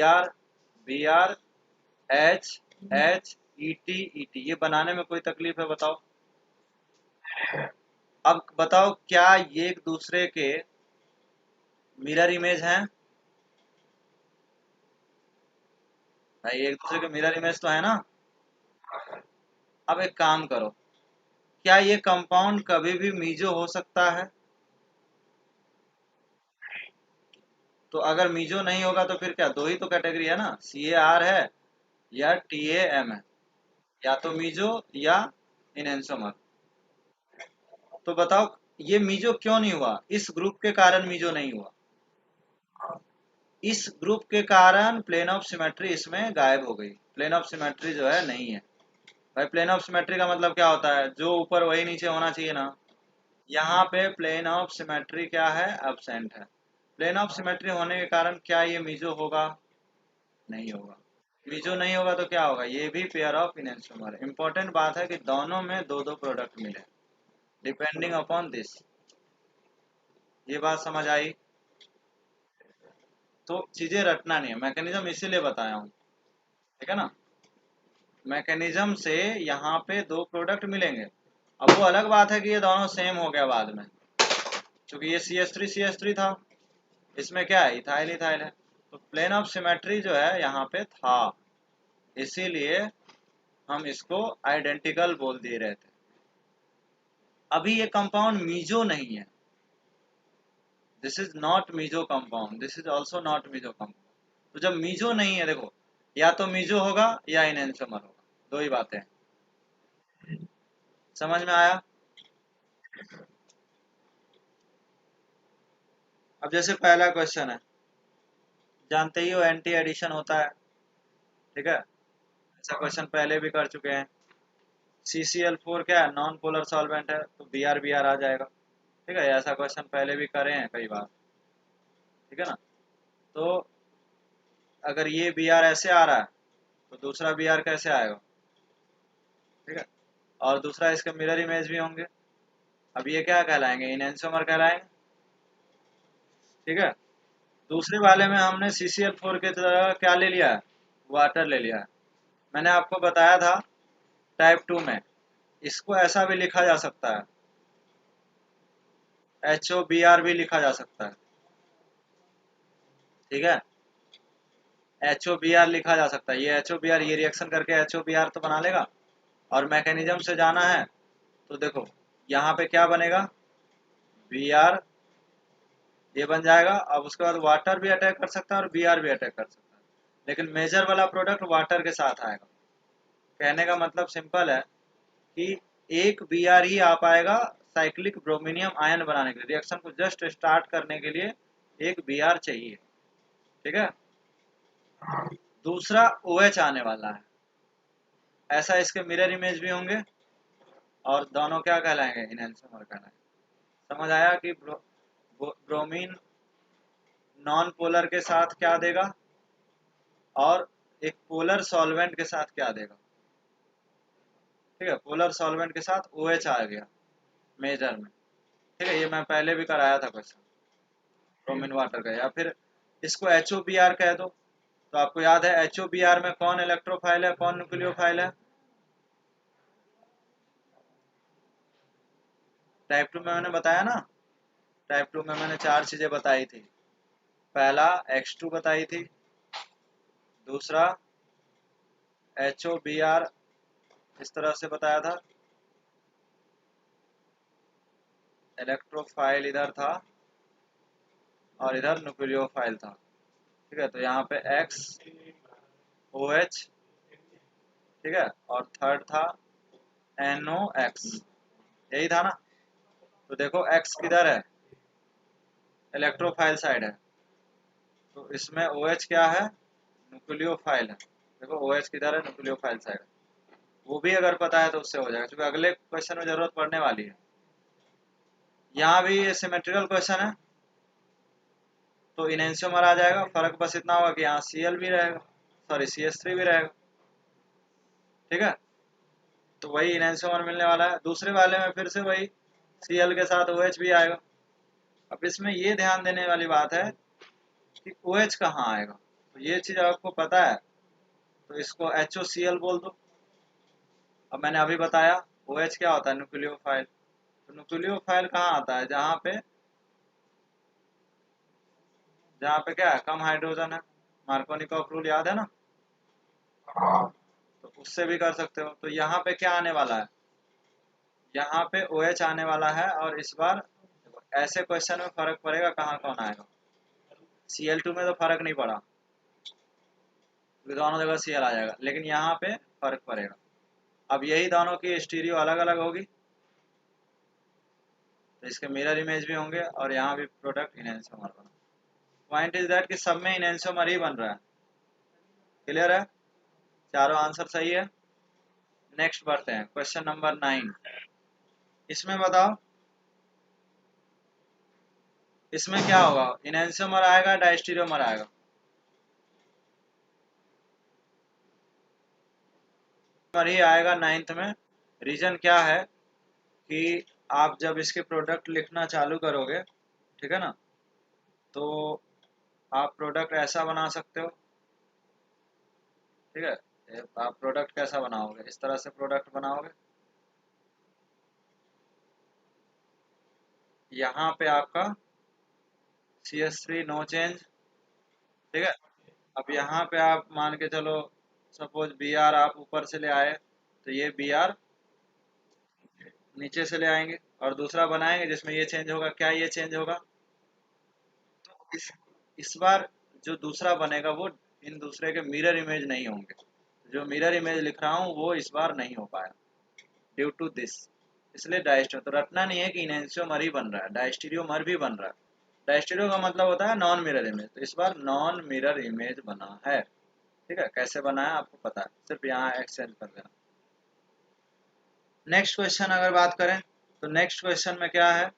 R H H E T, ये बनाने में कोई तकलीफ है बताओ? अब बताओ क्या ये एक दूसरे के मिरर इमेज हैं? भाई एक दूसरे के मिरर इमेज तो है ना। अब एक काम करो, क्या ये कंपाउंड कभी भी मीजो हो सकता है? तो अगर मीजो नहीं होगा तो फिर क्या, दो ही तो कैटेगरी है ना, सी ए आर है या टी ए एम है, या तो मीजो या इनएंसोमर। तो बताओ ये मीजो क्यों नहीं हुआ, इस ग्रुप के कारण मीजो नहीं हुआ। इस ग्रुप के कारण प्लेन ऑफ सिमेट्री इसमें गायब हो गई, प्लेन ऑफ सिमेट्री जो है नहीं है। भाई प्लेन ऑफ सिमेट्री का मतलब क्या होता है, जो ऊपर वही नीचे होना चाहिए ना। यहाँ पे प्लेन ऑफ सिमेट्री क्या है, एब्सेंट है। प्लेन ऑफ सिमेट्री होने के कारण क्या ये मीजो होगा? नहीं होगा। मीजो नहीं होगा तो क्या होगा, ये भी पेयर ऑफ इनएंसोमर। इंपॉर्टेंट बात है कि दोनों में दो दो प्रोडक्ट मिले, डिपेंडिंग अपॉन दिस। ये बात समझ आई? तो चीजें रटना नहीं है, मैकेनिज्म इसीलिए बताया हूँ, ठीक है ना। मैकेनिज्म से यहाँ पे दो प्रोडक्ट मिलेंगे। अब वो अलग बात है कि ये दोनों सेम हो गया बाद में, क्योंकि ये सी एस थ्री था, इसमें क्या है, इथाइल इथाइल है। तो प्लेन ऑफ सिमेट्री जो है यहाँ पे था, इसीलिए हम इसको आइडेंटिकल बोल दे रहे थे। अभी ये कंपाउंड मीजो नहीं है, this is not meso compound, this is also not meso compound. तो जब मीजो नहीं है, देखो, या तो मीजो होगा या इनएंसोमर होगा, दो ही बातें हैं। समझ में आया? अब जैसे पहला क्वेश्चन है, जानते ही हो एंटी एडिशन होता है, ठीक है, ऐसा क्वेश्चन पहले भी कर चुके हैं। CCl4 क्या है, नॉन पोलर सॉल्वेंट है, तो बी आर आ जाएगा, ठीक है, ऐसा क्वेश्चन पहले भी करे हैं कई बार, ठीक है ना। तो अगर ये बी आर ऐसे आ रहा है तो दूसरा बी आर कैसे आएगा, ठीक है, और दूसरा इसके मिरर इमेज भी होंगे। अब ये क्या कहलाएंगे, इनएंसोमर कहलाएंगे, ठीक है। दूसरे वाले में हमने CCl4 की तरह क्या ले लिया है, वाटर ले लिया है। मैंने आपको बताया था टाइप 2 में इसको ऐसा भी लिखा जा सकता है, HOBr भी लिखा जा सकता है, ठीक है, HOBr लिखा जा सकता है। ये HOBr, ये रिएक्शन करके HOBr तो बना लेगा। और मैकेनिज्म से जाना है तो देखो यहाँ पे क्या बनेगा, Br, ये बन जाएगा। अब उसके बाद वाटर भी अटैक कर सकता है और Br भी अटैक कर सकता है, लेकिन मेजर वाला प्रोडक्ट वाटर के साथ आएगा। कहने का मतलब सिंपल है कि एक Br ही आ पाएगा साइक्लिक ब्रोमीनियम आयन बनाने के लिए, रिएक्शन को जस्ट स्टार्ट करने के लिए एक Br चाहिए, ठीक है। दूसरा OH आने वाला है, ऐसा इसके मिरर इमेज भी होंगे, और दोनों क्या कहलाएंगे, इनएंसोमर कहलाएंगे। समझ आया कि ब्रोमीन नॉन पोलर के साथ क्या देगा और एक पोलर सॉल्वेंट के साथ क्या देगा, ठीक है। पोलर सॉल्वेंट के साथ OH आ गया मेजर में, ठीक है, ये मैं पहले भी कराया था क्वेश्चन ब्रोमीन वाटर का। या फिर इसको HOBr कह दो, तो आपको याद है HOBr में कौन इलेक्ट्रोफाइल है, कौन न्यूक्लियोफाइल है? टाइप 2 में मैंने बताया ना, टाइप 2 में मैंने चार चीजें बताई थी। पहला X2 बताई थी, दूसरा HOBr इस तरह से बताया था, इलेक्ट्रोफाइल इधर था और इधर न्यूक्लियोफाइल था, ठीक है। तो यहाँ पे X OH, ठीक है, और थर्ड था NOX, यही था ना। तो देखो X किधर है, इलेक्ट्रोफाइल साइड है, तो इसमें OH क्या है, न्यूक्लियोफाइल है। देखो OH किधर है, न्यूक्लियोफाइल साइड है। वो भी अगर पता है तो उससे हो जाएगा, क्योंकि अगले क्वेश्चन में जरूरत पड़ने वाली है। यहाँ भी ये सिमेट्रिकल क्वेश्चन है, तो इनएंशियोमर आ जाएगा। फर्क बस इतना होगा कि यहाँ Cl भी रहेगा, सॉरी CH3 भी रहेगा। ठीक है, तो वही इनएंशियोमर मिलने वाला है। दूसरे वाले में फिर से वही Cl के साथ OH भी आएगा। अब इसमें ये ध्यान देने वाली बात है कि OH कहाँ आएगा। तो ये चीज़ आपको पता है तो इसको HOCl बोल दो। अब मैंने अभी बताया OH क्या होता है, न्यूक्लियोफाइल। तो न्यूक्लियोफाइल कहाँ आता है, जहाँ पे क्या है, कम हाइड्रोजन है। मार्कोनिकॉफ रूल याद है ना, तो उससे भी कर सकते हो। तो यहाँ पे क्या आने वाला है, यहाँ पे OH आने वाला है। और इस बार ऐसे क्वेश्चन में फर्क पड़ेगा कहाँ कौन आएगा। Cl2 में तो फर्क नहीं पड़ा क्योंकि दोनों जगह Cl आ जाएगा, लेकिन यहाँ पे फर्क पड़ेगा। अब यही दोनों की स्टीरियो अलग अलग होगी, तो इसके मिरर इमेज भी होंगे और यहाँ भी प्रोडक्ट इनहेंसोमर बना। पॉइंट इज दैट कि सब में इनहेंसोमर ही बन रहा है। क्लियर है, चारों आंसर सही है। नेक्स्ट बढ़ते हैं, क्वेश्चन नंबर 9। इसमें बताओ, इसमें क्या होगा, इनहेंसोमर आएगा डायस्टीरियोमर आएगा। मर ही आएगा 9th में। रीजन क्या है कि आप जब इसके प्रोडक्ट लिखना चालू करोगे, ठीक है ना, तो आप प्रोडक्ट ऐसा बना सकते हो। ठीक है, आप प्रोडक्ट कैसा बनाओगे, इस तरह से प्रोडक्ट बनाओगे। यहाँ पे आपका CH3 नो चेंज। ठीक है, अब यहाँ पे आप मान के चलो, सपोज Br आप ऊपर से ले आए, तो ये Br नीचे से ले आएंगे और दूसरा बनाएंगे जिसमें ये चेंज होगा। क्या ये चेंज होगा, इस बार जो दूसरा बनेगा वो इन दूसरे के मिरर इमेज नहीं होंगे। जो मिरर इमेज लिख रहा हूँ वो इस बार नहीं हो पाया ड्यू टू दिस। इसलिए डायस्टीरियो तो रटना नहीं है कि इनहेंसियोमर ही बन रहा है, डायस्टीरियोमर भी बन रहा है। डायस्टीरियो का मतलब होता है नॉन मिरर इमेज, तो इस बार नॉन मिरर इमेज बना है। ठीक है, कैसे बना है आपको पता है, सिर्फ यहाँ एक्सचेंज कर देना। नेक्स्ट क्वेश्चन अगर बात करें, तो नेक्स्ट क्वेश्चन में क्या है,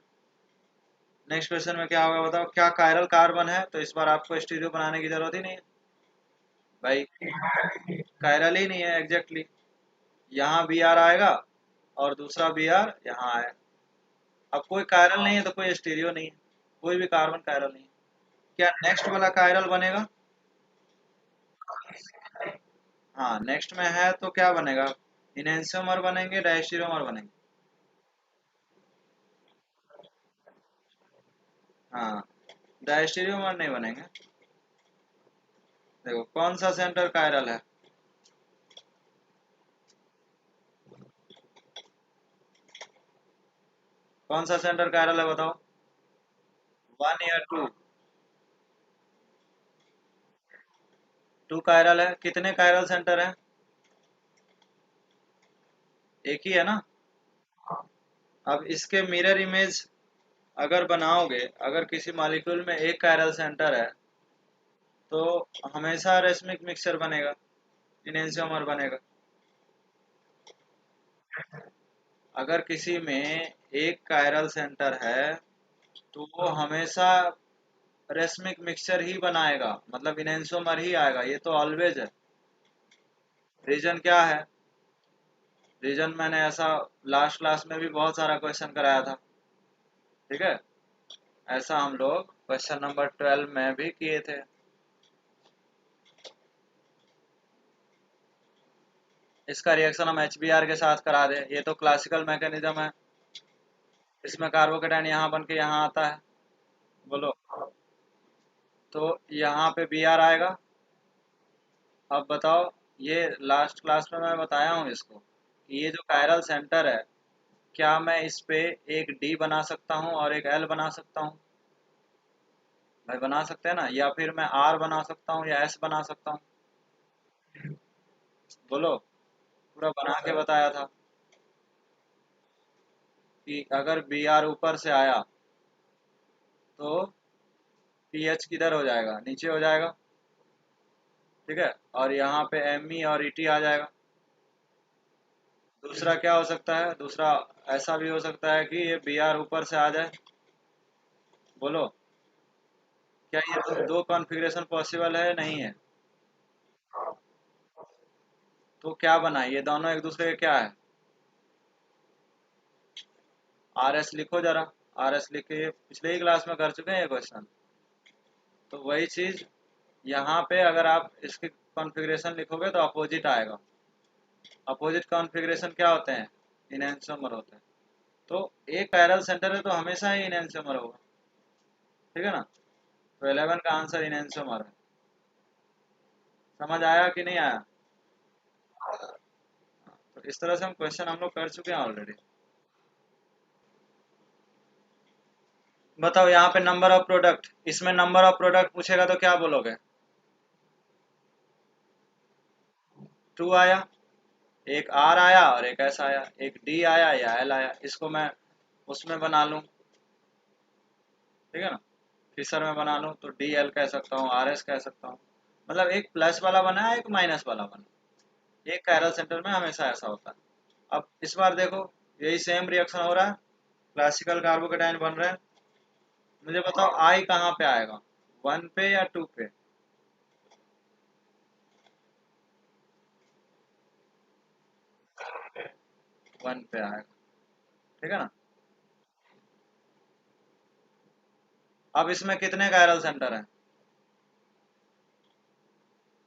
नेक्स्ट क्वेश्चन में क्या होगा बताओ। क्या कायरल कार्बन है, तो इस बार आपको स्टीरियो बनाने की जरूरत ही नहीं है भाई, कायरल ही नहीं है एग्जैक्टली। यहाँ Br आएगा और दूसरा Br यहाँ आए। अब कोई कायरल नहीं है तो कोई स्टीरियो नहीं है, कोई भी कार्बन कायरल नहीं है। क्या नेक्स्ट वाला कायरल बनेगा, हाँ नेक्स्ट में है तो क्या बनेगा, इनहेंसियोमर बनेंगे डायस्टीरियोमर बनेंगे। हाँ, डायस्टीरियोमर नहीं बनेंगे। देखो कौन सा सेंटर कायरल है, कौन सा सेंटर कायरल है बताओ, 1 या 2। 2 कायरल है, कितने कायरल सेंटर है, एक ही है ना। अब इसके मिरर इमेज अगर बनाओगे, अगर किसी मॉलिक्यूल में एक कायरल सेंटर है तो हमेशा रेसमिक मिक्सचर बनेगा, इनहेंसियोमर बनेगा। अगर किसी में एक कायरल सेंटर है तो वो हमेशा रेसमिक मिक्सचर ही बनाएगा, मतलब इनहेंसियोमर ही आएगा, ये तो ऑलवेज है। रीजन क्या है, रीजन मैंने ऐसा लास्ट क्लास में भी बहुत सारा क्वेश्चन कराया था। ठीक है, ऐसा हम लोग क्वेश्चन नंबर 12 में भी किए थे। इसका रिएक्शन हम HBr के साथ करा दे, ये तो क्लासिकल मैकेनिज्म है। इसमें कार्बोकेटाइन यहाँ बन के यहाँ आता है, बोलो, तो यहाँ पे Br आएगा। अब बताओ, ये लास्ट क्लास में मैं बताया हूँ इसको कि ये जो कायरल सेंटर है, क्या मैं इस पे एक D बना सकता हूँ और एक L बना सकता हूँ, भाई बना सकते हैं ना, या फिर मैं R बना सकता हूँ या S बना सकता हूँ, बोलो। पूरा बना के बताया था कि अगर Br ऊपर से आया तो पीएच किधर हो जाएगा, नीचे हो जाएगा। ठीक है, और यहाँ पे Me और Et आ जाएगा। दूसरा क्या हो सकता है, दूसरा ऐसा भी हो सकता है कि ये बी आर ऊपर से आ जाए। बोलो, क्या ये दो कॉन्फ़िगरेशन पॉसिबल है नहीं है? तो क्या बना, ये दोनों एक दूसरे के क्या है? आर एस लिखो जरा, आर एस लिख के पिछले ही क्लास में कर चुके हैं ये क्वेश्चन। तो वही चीज यहाँ पे अगर आप इसकी कॉन्फ़िगरेशन लिखोगे तो अपोजिट आएगा। अपोजिट कॉन्फ़िगरेशन क्या होते हैं? इनहेंसोमर होते हैं। तो एक कायरल सेंटर है तो हमेशा ही इनहेंसोमर होगा, ठीक है ना? तो 11 का आंसर इनहेंसोमर है। समझ आया कि नहीं आया? तो इस तरह से हम क्वेश्चन हम लोग कर चुके हैं ऑलरेडी। बताओ यहाँ पे नंबर ऑफ प्रोडक्ट, इसमें नंबर ऑफ प्रोडक्ट पूछेगा तो क्या बोलोगे? 2 आया, एक आर आया और एक एस आया, एक डी आया या एल आया। इसको मैं उसमें बना लूँ, ठीक है ना? फिशर में बना लूँ तो डी एल कह सकता हूँ, आर एस कह सकता हूँ। मतलब एक प्लस वाला बना है, एक माइनस वाला बना। एक कायरल सेंटर में हमेशा ऐसा होता है। अब इस बार देखो, यही सेम रिएक्शन हो रहा है, क्लासिकल कार्बोकेटाइन बन रहे हैं। मुझे बताओ आई कहाँ पे आएगा, 1 पे या 2 पे? 1 पे आएगा, ठीक है ना? अब इसमें कितने कायरल सेंटर हैं?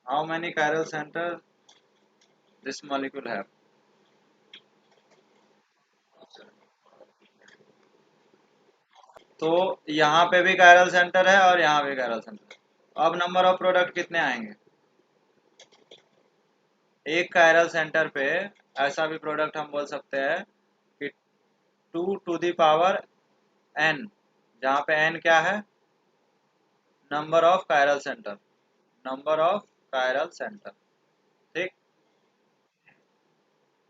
How many chiral centre this molecule have? तो यहाँ पे भी कायरल सेंटर है और यहाँ भी कायरल सेंटर है। अब नंबर ऑफ प्रोडक्ट कितने आएंगे? एक कायरल सेंटर पे ऐसा भी प्रोडक्ट हम बोल सकते हैं कि 2 टू द पावर n, जहाँ पे n क्या है? Number of chiral centre, number of chiral centre, ठीक?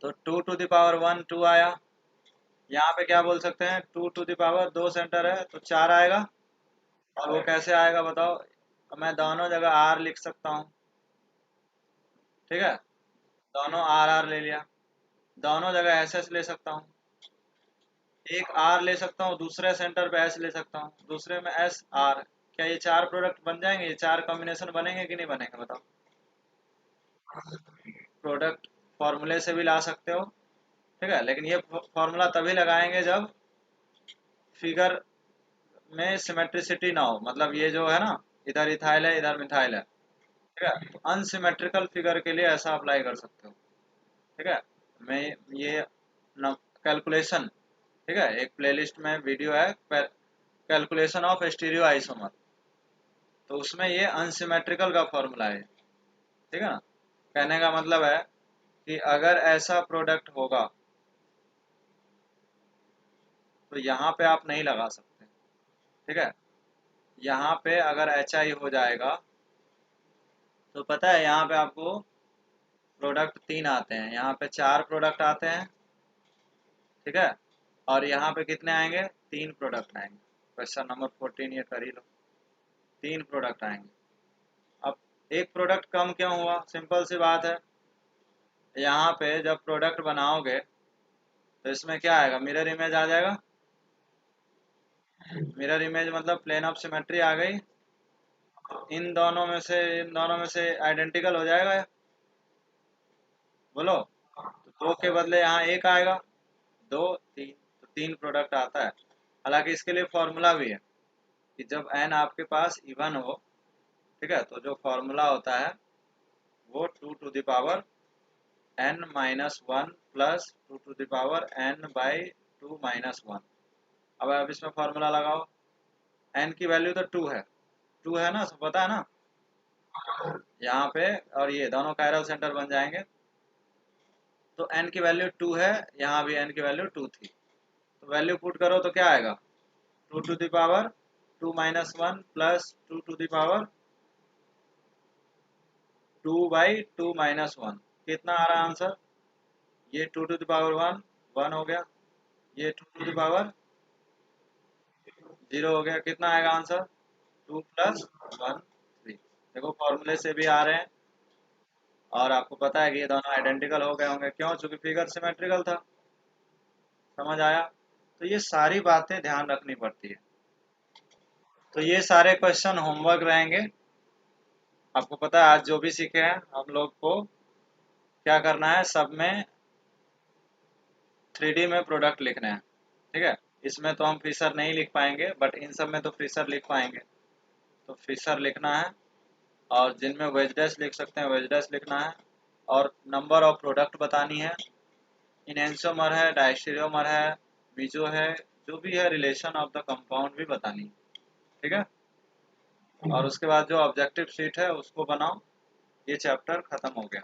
तो 2 टू द पावर 1 2 आया। यहाँ पे क्या बोल सकते हैं, 2 टू द पावर 2 सेंटर है तो 4 आएगा। और वो कैसे आएगा बताओ? मैं दोनों जगह आर लिख सकता हूँ, ठीक है? दोनों आर आर ले लिया, दोनों जगह एस एस ले सकता हूँ। एक आर ले सकता हूँ, दूसरे सेंटर पे एस ले सकता हूँ, दूसरे में एस आर। क्या ये चार प्रोडक्ट बन जाएंगे, ये चार कॉम्बिनेशन बनेंगे कि नहीं बनेंगे बताओ? प्रोडक्ट फॉर्मूले से भी ला सकते हो, ठीक है, लेकिन ये फॉर्मूला तभी लगाएंगे जब फिगर में सिमेट्रिसिटी ना हो। मतलब ये जो है ना, इधर इथाइल है इधर मिथाइल है, ठीक है, तो अनसिमेट्रिकल फिगर के लिए ऐसा अप्लाई कर सकते हो, ठीक है? मैं ये कैलकुलेशन, ठीक है, एक प्लेलिस्ट में वीडियो है कैलकुलेशन ऑफ स्टीरियो आइसोमर, तो उसमें ये अनसिमेट्रिकल का फॉर्मूला है, ठीक है ना? कहने का मतलब है कि अगर ऐसा प्रोडक्ट होगा तो यहाँ पे आप नहीं लगा सकते, ठीक है? यहाँ पे अगर एच आई हो जाएगा तो पता है यहाँ पे आपको प्रोडक्ट 3 आते हैं, यहाँ पे 4 प्रोडक्ट आते हैं, ठीक है? और यहाँ पे कितने आएंगे? 3 प्रोडक्ट आएंगे। क्वेश्चन नंबर 14 ये कर ही लो, 3 प्रोडक्ट आएंगे। अब एक प्रोडक्ट कम क्यों हुआ? सिंपल सी बात है, यहाँ पे जब प्रोडक्ट बनाओगे तो इसमें क्या आएगा, मिरर इमेज आ जाएगा। मिरर इमेज मतलब प्लेन ऑफ सिमेट्री आ गई। इन दोनों में से आइडेंटिकल हो जाएगा, बोलो। तो दो के बदले यहाँ एक आएगा, दो तीन, तो 3 प्रोडक्ट आता है। हालांकि इसके लिए फॉर्मूला भी है कि जब एन आपके पास इवन हो, ठीक है, तो जो फॉर्मूला होता है वो 2 to the power n minus one plus 2 to the power n by 2 minus one. अब आप इसमें फॉर्मूला लगाओ, n की वैल्यू तो 2 है, 2 है ना, सब पता है ना? यहाँ पे और ये दोनों कायरल सेंटर बन जाएंगे। तो n की वैल्यू 2 है, यहाँ भी n की वैल्यू 2 थी, तो वैल्यू पुट करो तो क्या आएगा? 2 to the power 2 minus one plus 2 to the power 2 by 2 minus one. कितना आ रहा है आंसर? ये 2 टू द पावर 1 1 हो गया, ये 2 टू द पावर 0 हो गया। कितना आएगा आंसर? 2 प्लस 1 3। देखो फॉर्मूले से भी आ रहे हैं और आपको पता है कि ये दोनों आइडेंटिकल हो गए होंगे, क्यों? चूंकि फिगर सिमेट्रिकल था। समझ आया? तो ये सारी बातें ध्यान रखनी पड़ती है। तो ये सारे क्वेश्चन होमवर्क रहेंगे। आपको पता है आज जो भी सीखे हैं हम लोग को क्या करना है, सब में 3D में प्रोडक्ट लिखने हैं। ठीक है, इसमें तो हम फिशर नहीं लिख पाएंगे, बट इन सब में तो फिशर लिख पाएंगे। तो फिशर लिखना है, और जिनमें वेज डैश लिख सकते हैं वेज डैश लिखना है, और नंबर ऑफ प्रोडक्ट बतानी है, इनहेंसोमर है, डायस्टेरियोमर है, मीजो है, जो भी है रिलेशन ऑफ द कंपाउंड भी बतानी है। ठीक है, और उसके बाद जो ऑब्जेक्टिव शीट है उसको बनाओ। ये चैप्टर खत्म हो गया।